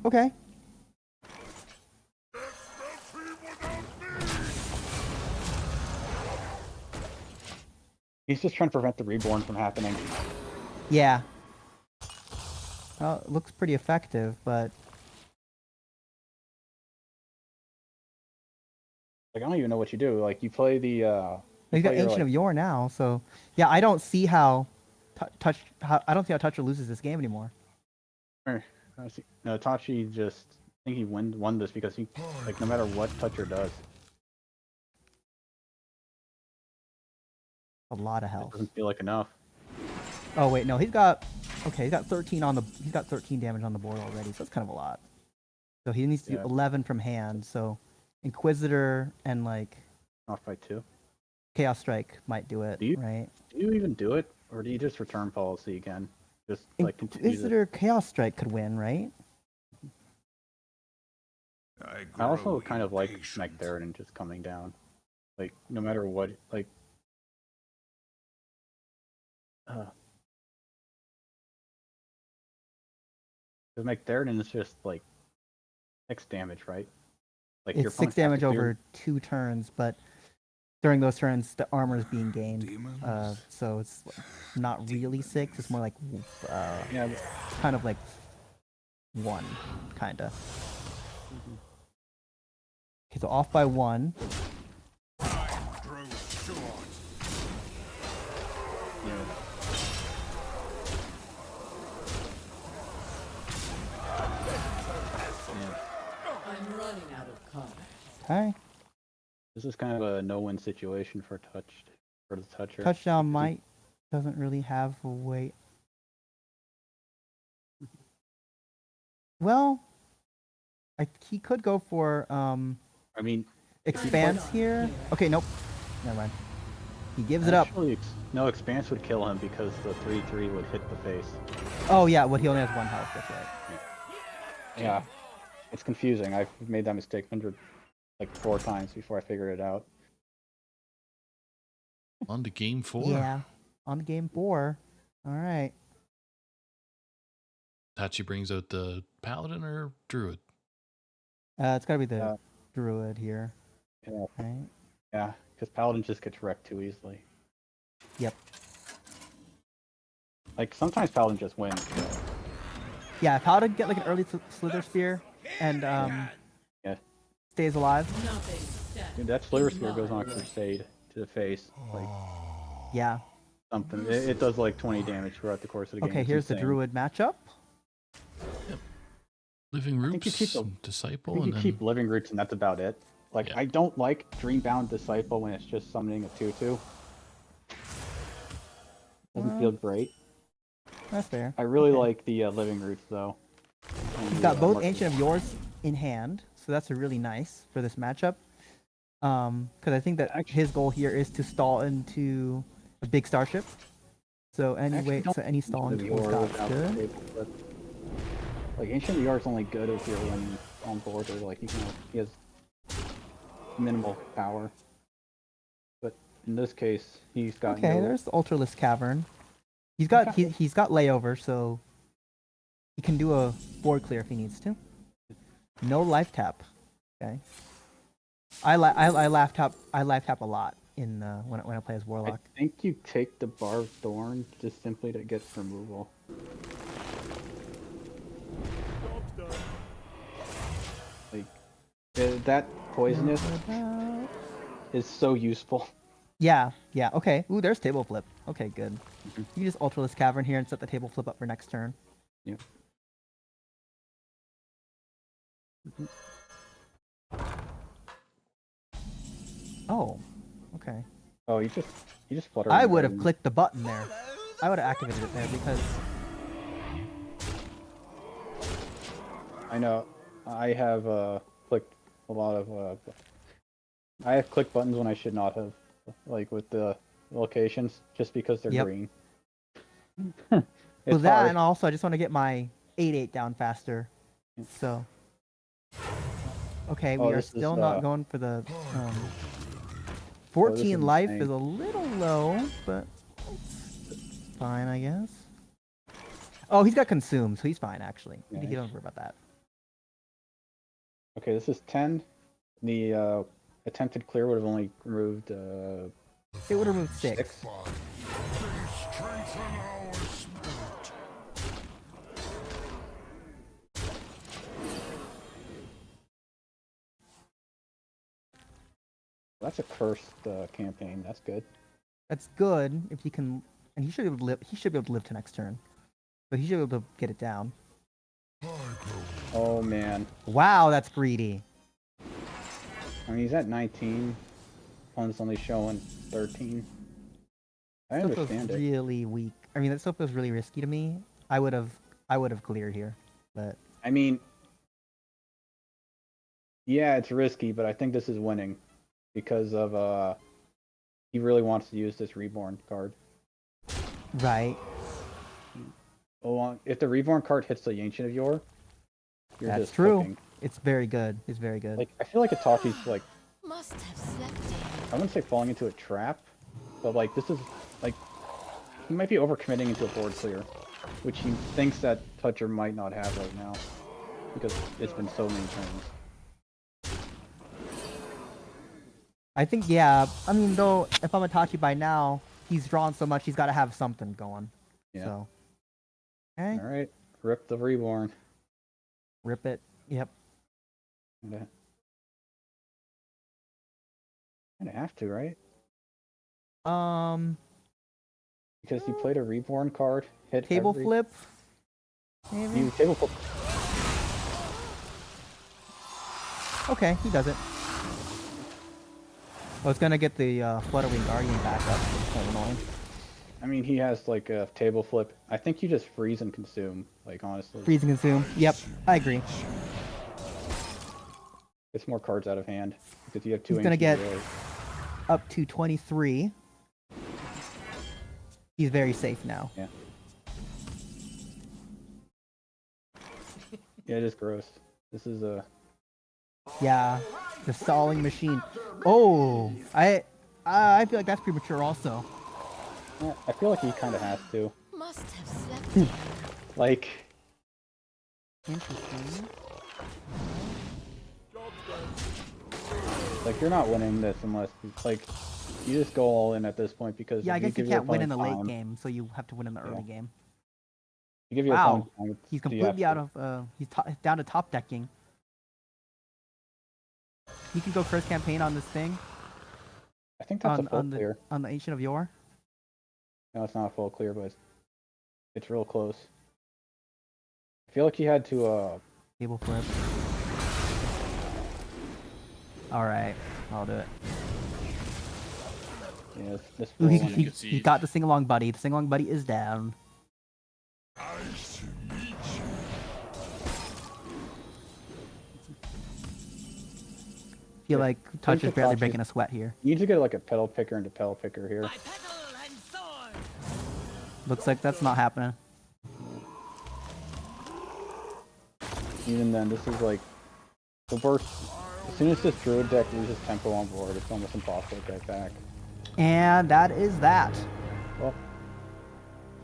Okay.
he's just trying to prevent the reborn from happening.
Yeah. Well, it looks pretty effective, but
Like I don't even know what you do. Like you play the
he's got
play your,
Ancient
like,
of Yore now, so yeah, I don't see how I don't see how Toucher loses this game anymore.
No, Tachi just I think he won this because he like no matter what Toucher does,
A lot of
it
health.
doesn't feel like enough.
Oh wait, no, he's got 13 on the he's got 13 damage on the board already, so that's kind of a lot. So he needs to do
Yeah.
11 from hand. So Inquisitor and like
Off by 2.
Chaos Strike might do it,
Do you-
right?
Do you even do it, or do you just return policy again? Just like continue.
Inquisitor Chaos Strike could win, right?
I
I also
grow
kind of like
impatient.
Nectarian just coming down, like no matter what, like. Because Nectarian is just like 6 damage, right? Like your
It's 6
opponent has to
damage
clear-
over 2 turns, but during those turns the armor is being gained.
Demons.
So it's not really 6. It's more like
Yeah, but-
kind of like 1, kinda. Okay, so off by 1.
Time grows short.
yeah.
I'm running out of cards.
Okay.
This is kind of a no-win situation for the Toucher.
Touchdown might doesn't really have a weight. Well, he could go for
I mean,
Expanse here. Okay, nope. Never mind. He gives it up.
actually, no, Expanse would kill him because the 3/3 would hit the face.
Oh yeah, well he only has 1 health, that's right.
Yeah, it's confusing. I've made that mistake 4 times before I figured it out.
On to game 4.
Yeah. On the game 4. Alright.
Tachi brings out the paladin or druid.
It's gotta be the
Uh,
druid here.
Yeah,
Right?
yeah, because Paladin just gets wrecked too easily.
Yep.
Like sometimes Paladin just wins.
Yeah, if Paladin get like an early Slither Spear and
Yeah.
stays alive.
Nothing stands.
Dude, that Slither Spear goes on a crusade to the face. Like
Yeah.
something. It does like 20 damage throughout the course of the game.
Okay,
It's
here's the
insane.
druid matchup.
Living
think you
Roots,
keep the-
and Disciple,
I think
and
you
then
keep Living Roots and that's about it. Like
Yeah.
I don't like Dreambound Disciple when it's just summoning a 2/2. Doesn't feel great.
That's fair.
I really
Okay.
like the Living Roots though.
He's got both Ancient of Yours in hand, so that's really nice for this matchup. Because I think that his goal here is to stall into a big starship. So anyway, so any stall into Scott's good.
Like Ancient of Yore is only good if you're when on board or like he has minimal power. But in this case, he's got
Okay,
no,
there's the Ultralisk Cavern. He's got he's got layover, so he can do a board clear if he needs to. No life tap. Okay. I life tap a lot in when I play as
I
Warlock.
think you take the Bar of Thorn just simply to get removal. Like that poisonous is so useful.
Yeah, yeah. Okay. Ooh, there's table flip. Okay, good. You can just Ultralisk Cavern here and set the table flip up for next turn.
Yeah.
Oh, okay.
Oh, You just flutter.
I
in
would have
garden.
clicked the button there. I would have activated it there because
I know. I have clicked a lot of. I have clicked buttons when I should not have, like with the locations, just because they're
Yep.
green.
with
It's
that,
hard.
and also I just want to get my 8-8 down faster. So, okay, we
Oh,
are
this is,
still not going for the 14
is
life
insane.
is a little low, but it's fine, I guess. Oh, he's got consumed, so he's fine actually.
Yeah,
He don't worry about that.
Okay, this is 10. The attempted clear would have only removed
It would have removed 6.
6.
Strengthen our spirit.
That's a cursed campaign. That's good.
That's good if you can, and he should be able to live. He should be able to live to next turn, but he should be able to get it down.
Oh man.
Wow, that's greedy.
I mean, he's at 19. Opponent's only showing 13. I
Still feels
understand it.
really weak. I mean, that still feels really risky to me. I would have cleared here, but
I mean, yeah, it's risky, but I think this is winning because of he really wants to use this reborn card.
right.
Oh, if the reborn card hits the Ancient of Yore, you're
That's
just
true.
cooking.
It's very good. It's very good.
Like I feel like Itachi's like
Must have slept in.
I wouldn't say falling into a trap, but like this is like he might be overcommitting into a board clear, which he thinks that Toucher might not have right now because it's been so many turns.
I think, yeah. I mean, though, if I'm Itachi by now, he's drawn so much, he's got to have something going.
Yeah.
So, okay,
All right, rip the reborn.
rip it. Yep.
Kinda have to, right? Because he played a reborn card, hit
Table
every...
flip. Maybe.
You table flip.
Okay, he does it. Oh, it's gonna get the Fluttering Guardian back up. It's kind of annoying.
I mean, he has like a table flip. I think you just freeze and consume. Like honestly,
Freeze and consume. Yep, I agree.
it's more cards out of hand because you have 2
He's gonna
Ancient
get-
Warriors.
Up to 23. He's very safe now.
Yeah, it is gross. This is a
Yeah, the stalling machine. Oh, I feel like that's premature also.
yeah, I feel like he kind of has to.
Must have slept in.
Like,
Interesting.
you're not winning this unless like you just go all in at this point because
Yeah, I
if you
guess you
give your
can't win in the
opponent
late
time-
game, so you have to win in the early
Yeah.
game.
You give your
Wow.
opponent time,
He's
you
completely
have
out
to.
of. He's down to top decking. He can go first campaign on this thing
I think that's
on
a full clear.
the Ancient of Yore.
No, it's not a full clear, but it's real close. I feel like he had to
Table flip. All right, I'll do it.
yeah, this
Ooh, he,
full
he,
winning.
he got the sing along buddy. The sing along buddy is down.
Nice to meet you.
Feel like Touch is barely
Itachi.
breaking a sweat here.
You need to get like a pedal picker into pedal picker here.
Looks like that's not happening.
Even then, this is like the worst. As soon as this druid deck loses tempo on board, it's almost impossible to get back.
And that is that.
Well,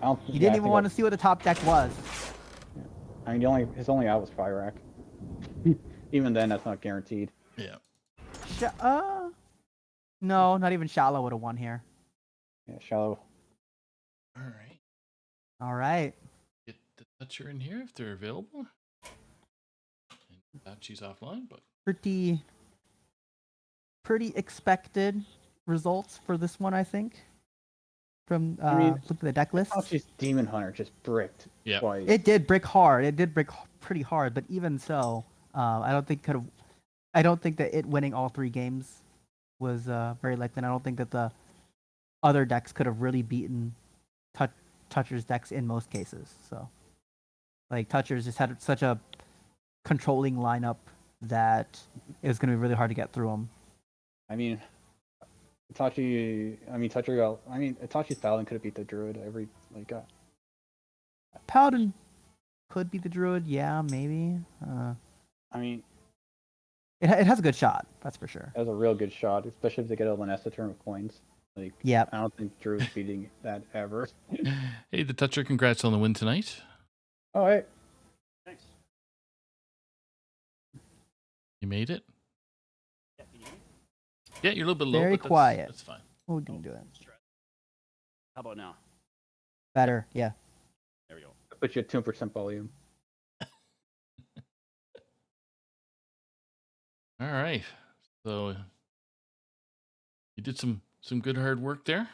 I don't.
You didn't even want to see what the top deck was.
I mean, his only out was Fyrak. Even then, that's not guaranteed.
Yeah.
No, not even Shallow would have won here.
Yeah, shallow.
All right.
All right.
Get the toucher in here if they're available. And she's offline, but
Pretty expected results for this one, I think. From
mean,
looking at the deck list.
Itachi's Demon Hunter just bricked
yeah.
twice.
It did brick hard. It did brick pretty hard, but even so, I don't think that it winning all 3 games was very likely. And I don't think that the other decks could have really beaten Toucher's decks in most cases. So, like Toucher's just had such a controlling lineup that it was going to be really hard to get through them.
I mean, Itachi's Paladin could have beat the Druid every
Paladin could be the Druid, yeah, maybe.
I mean,
It has a good shot, that's for sure.
that was a real good shot, especially if they get a Lanessa turn of coins.
Yep.
I don't think Druid's beating that ever.
Hey, the Toucher, congrats on the win tonight.
Oh, hey.
Thanks.
You made it.
Yeah, can you hear me?
Yeah, you're a little bit low.
Very
but
quiet.
That's fine.
Who didn't do it?
How about now?
Better, yeah.
There we go.
Put you at 2% volume.
All right. So you did some good hard work there.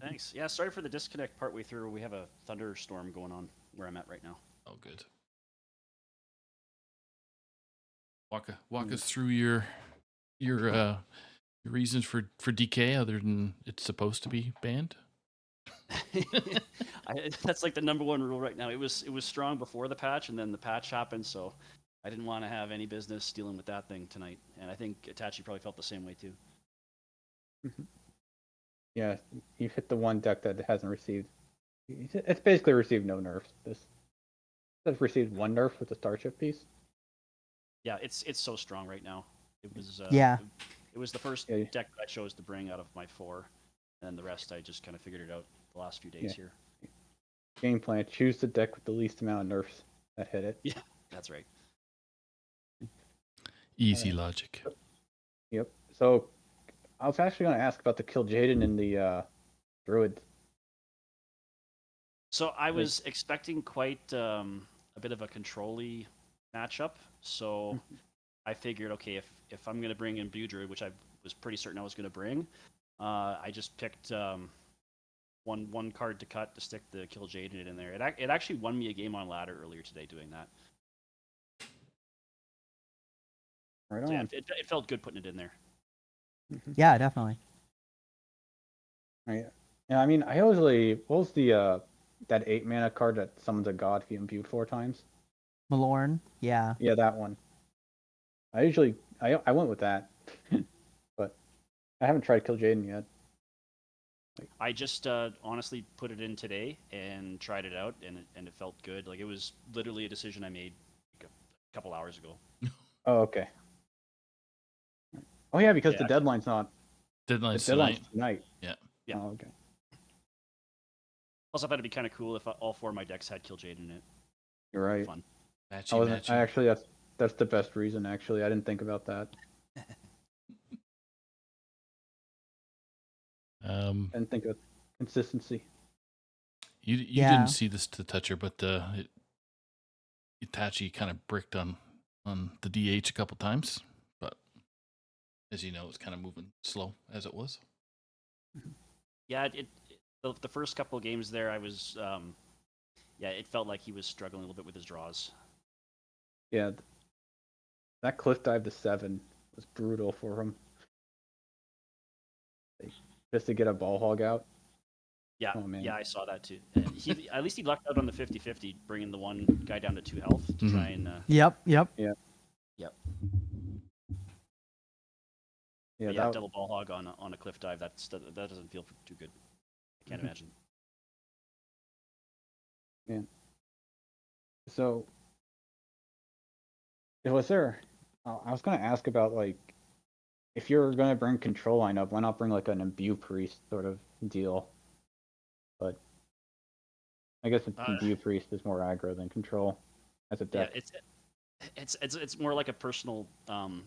Thanks. Yeah, sorry for the disconnect partway through. We have a thunderstorm going on where I'm at right now.
Oh, good. Walk us through your reasons for DK other than it's supposed to be banned.
That's like the number one rule right now. It was strong before the patch, and then the patch happened, so I didn't want to have any business dealing with that thing tonight. And I think Itachi probably felt the same way too.
Yeah, you've hit the one deck that hasn't received. It's basically received no nerfs. This has received one nerf with the Starship piece.
Yeah, it's so strong right now. It was
Yeah.
It was the first
Yeah.
deck I chose to bring out of my 4, and the rest I just kind of figured it out the last few days here.
Game plan: choose the deck with the least amount of nerfs that hit it.
Yeah, that's right.
Easy logic.
Yep. So I was actually going to ask about the Kill Jaden and the Druid.
So I was expecting quite a bit of a control-y matchup. So I figured, okay, if I'm going to bring in Budru, which I was pretty certain I was going to bring, I just picked one card to cut to stick the Kill Jaden in there. It actually won me a game on ladder earlier today doing that.
Right on.
So yeah, it felt good putting it in there.
Yeah, definitely.
Right. Yeah, I mean, I usually what was the that 8 mana card that summons a god if you imbued 4 times?
Malorn, yeah.
Yeah, that one. I went with that, but I haven't tried Kill Jaden yet.
I just honestly put it in today and tried it out, and it felt good. Like it was literally a decision I made a couple hours ago.
Oh, okay. Oh yeah, because
Yeah.
the deadline's not.
Deadline's
The deadline's
tonight.
tonight.
Yeah.
Oh, okay.
Plus, I thought it'd be kind of cool if all 4 of my decks had Kill Jaden in it.
You're right.
Fun.
Matchy.
I actually that's the best reason. Actually, I didn't think about that. I didn't think of consistency.
You
Yeah.
didn't see this to Toucher, but Itachi kind of bricked on the DH a couple times, but as you know, it's kind of moving slow as it was.
Yeah, the first couple of games there, I was it felt like he was struggling a little bit with his draws.
Yeah, that cliff dive to 7 was brutal for him. Just to get a ball hog out.
Yeah,
Oh, man.
yeah, I saw that too. And at least he lucked out on the 50-50, bringing the one guy down to 2 health to try and.
Yep.
Yeah,
Yeah,
that,
double ball hog on a cliff dive. That doesn't feel too good. I can't imagine.
so was there I was going to ask about like if you're going to bring control lineup, why not bring like an imbue priest sort of deal? But I guess imbue priest is more aggro than control as a
Yeah,
deck.
it's more like a personal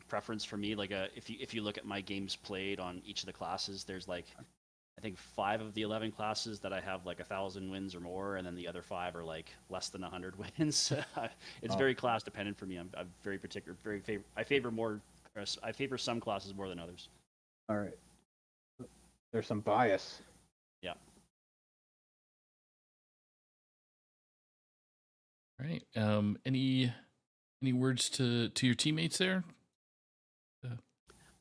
preference for me. Like if you look at my games played on each of the classes, there's like I think 5 of the 11 classes that I have like 1,000 wins or more, and then the other 5 are like less than 100 wins. It's very class dependent for me. I'm very particular, I favor some classes more than others.
All right. There's some bias.
Yeah.
All right. Any words to your teammates there?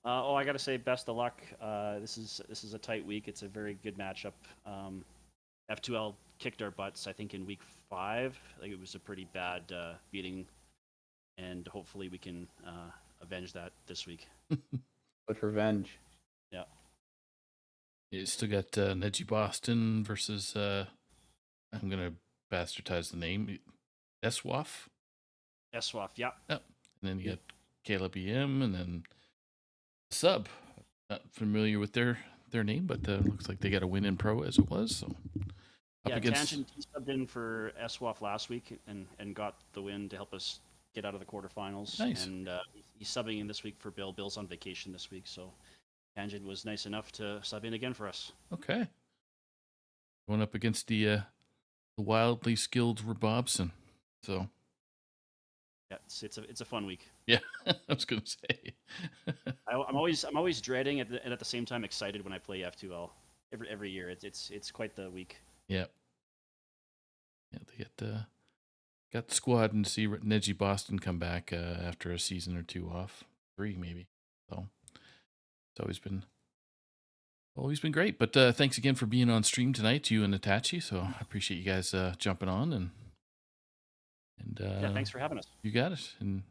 I gotta say, best of luck. This is a tight week. It's a very good matchup. F2L kicked our butts, I think, in week 5. Like it was a pretty bad beating, and hopefully we can avenge that this week.
But revenge.
Yeah.
You still got Neji Boston versus I'm gonna bastardize the name, Eswaf.
SWAF, yeah.
Yep. And then you got Caleb EM, and then Sub. Not familiar with their name, but looks like they got a win in pro as it was. So
Yeah, Tangent he subbed in for SWAF last week and got the win to help us get out of the quarterfinals.
Nice.
And he's subbing in this week for Bill. Bill's on vacation this week, so Tangent was nice enough to sub in again for us.
Okay. Going up against the wildly skilled Robobson. So
Yeah, it's a fun week.
yeah, I was gonna say.
I'm always dreading and at the same time excited when I play F2L every year. It's quite the week.
Yeah. Yeah, they got the squad and see Neji Boston come back after a season or 2 off, 3 maybe. So it's always been great. But thanks again for being on stream tonight, you and Itachi. So I appreciate you guys jumping on and
Yeah, thanks for having us.
you got it. And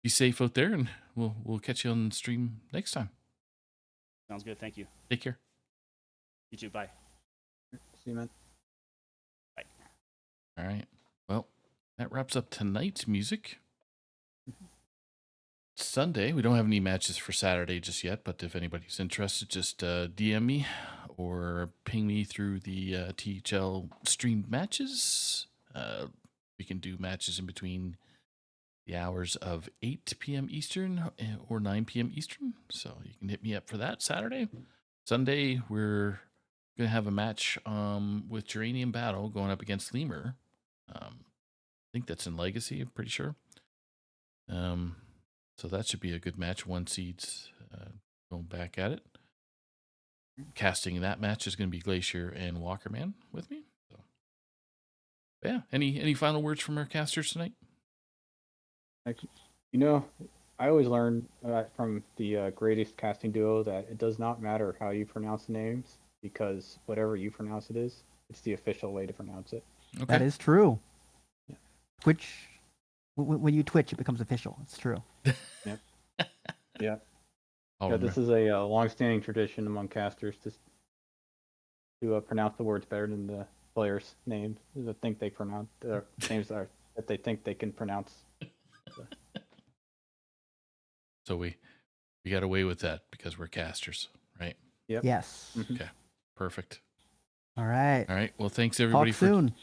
be safe out there, and we'll catch you on stream next time.
Sounds good. Thank you.
Take care.
You too. Bye.
See you, man.
All right. Well, that wraps up tonight's music. Sunday, we don't have any matches for Saturday just yet, but if anybody's interested, just DM me or ping me through the THL streamed matches. We can do matches in between the hours of 8 p.m. Eastern or 9 p.m. Eastern. So you can hit me up for that Saturday. Sunday, we're going to have a match with Geranium Battle going up against Lemur. I think that's in Legacy, I'm pretty sure. So that should be a good match. 1 seeds going back at it. Casting that match is going to be Glacier and Walkerman with me. So yeah, any final words from our casters tonight?
You know, I always learn from the greatest casting duo that it does not matter how you pronounce the names, because whatever you pronounce it is, it's the official way to pronounce it.
Okay.
That is true.
Yeah.
Twitch, when you Twitch, it becomes official. It's true.
Yeah.
I'll
Yeah, this is a long-standing tradition among casters to pronounce the words better than the players' names. That think they pronounce their names that they think they can pronounce.
So we got away with that because we're casters, right?
Yep.
Yes.
Mhm.
Okay. Perfect.
All right.
All right. Well, thanks everybody
Talk
for
soon.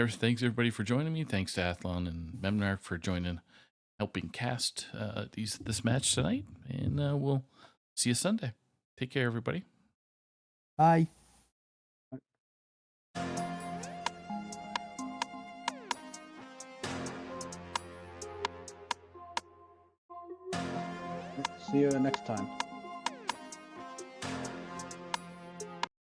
thanks everybody for joining me. Thanks to Athlon and Memnar for helping cast this match tonight, and we'll see you Sunday. Take care, everybody.
Bye.
See you next time.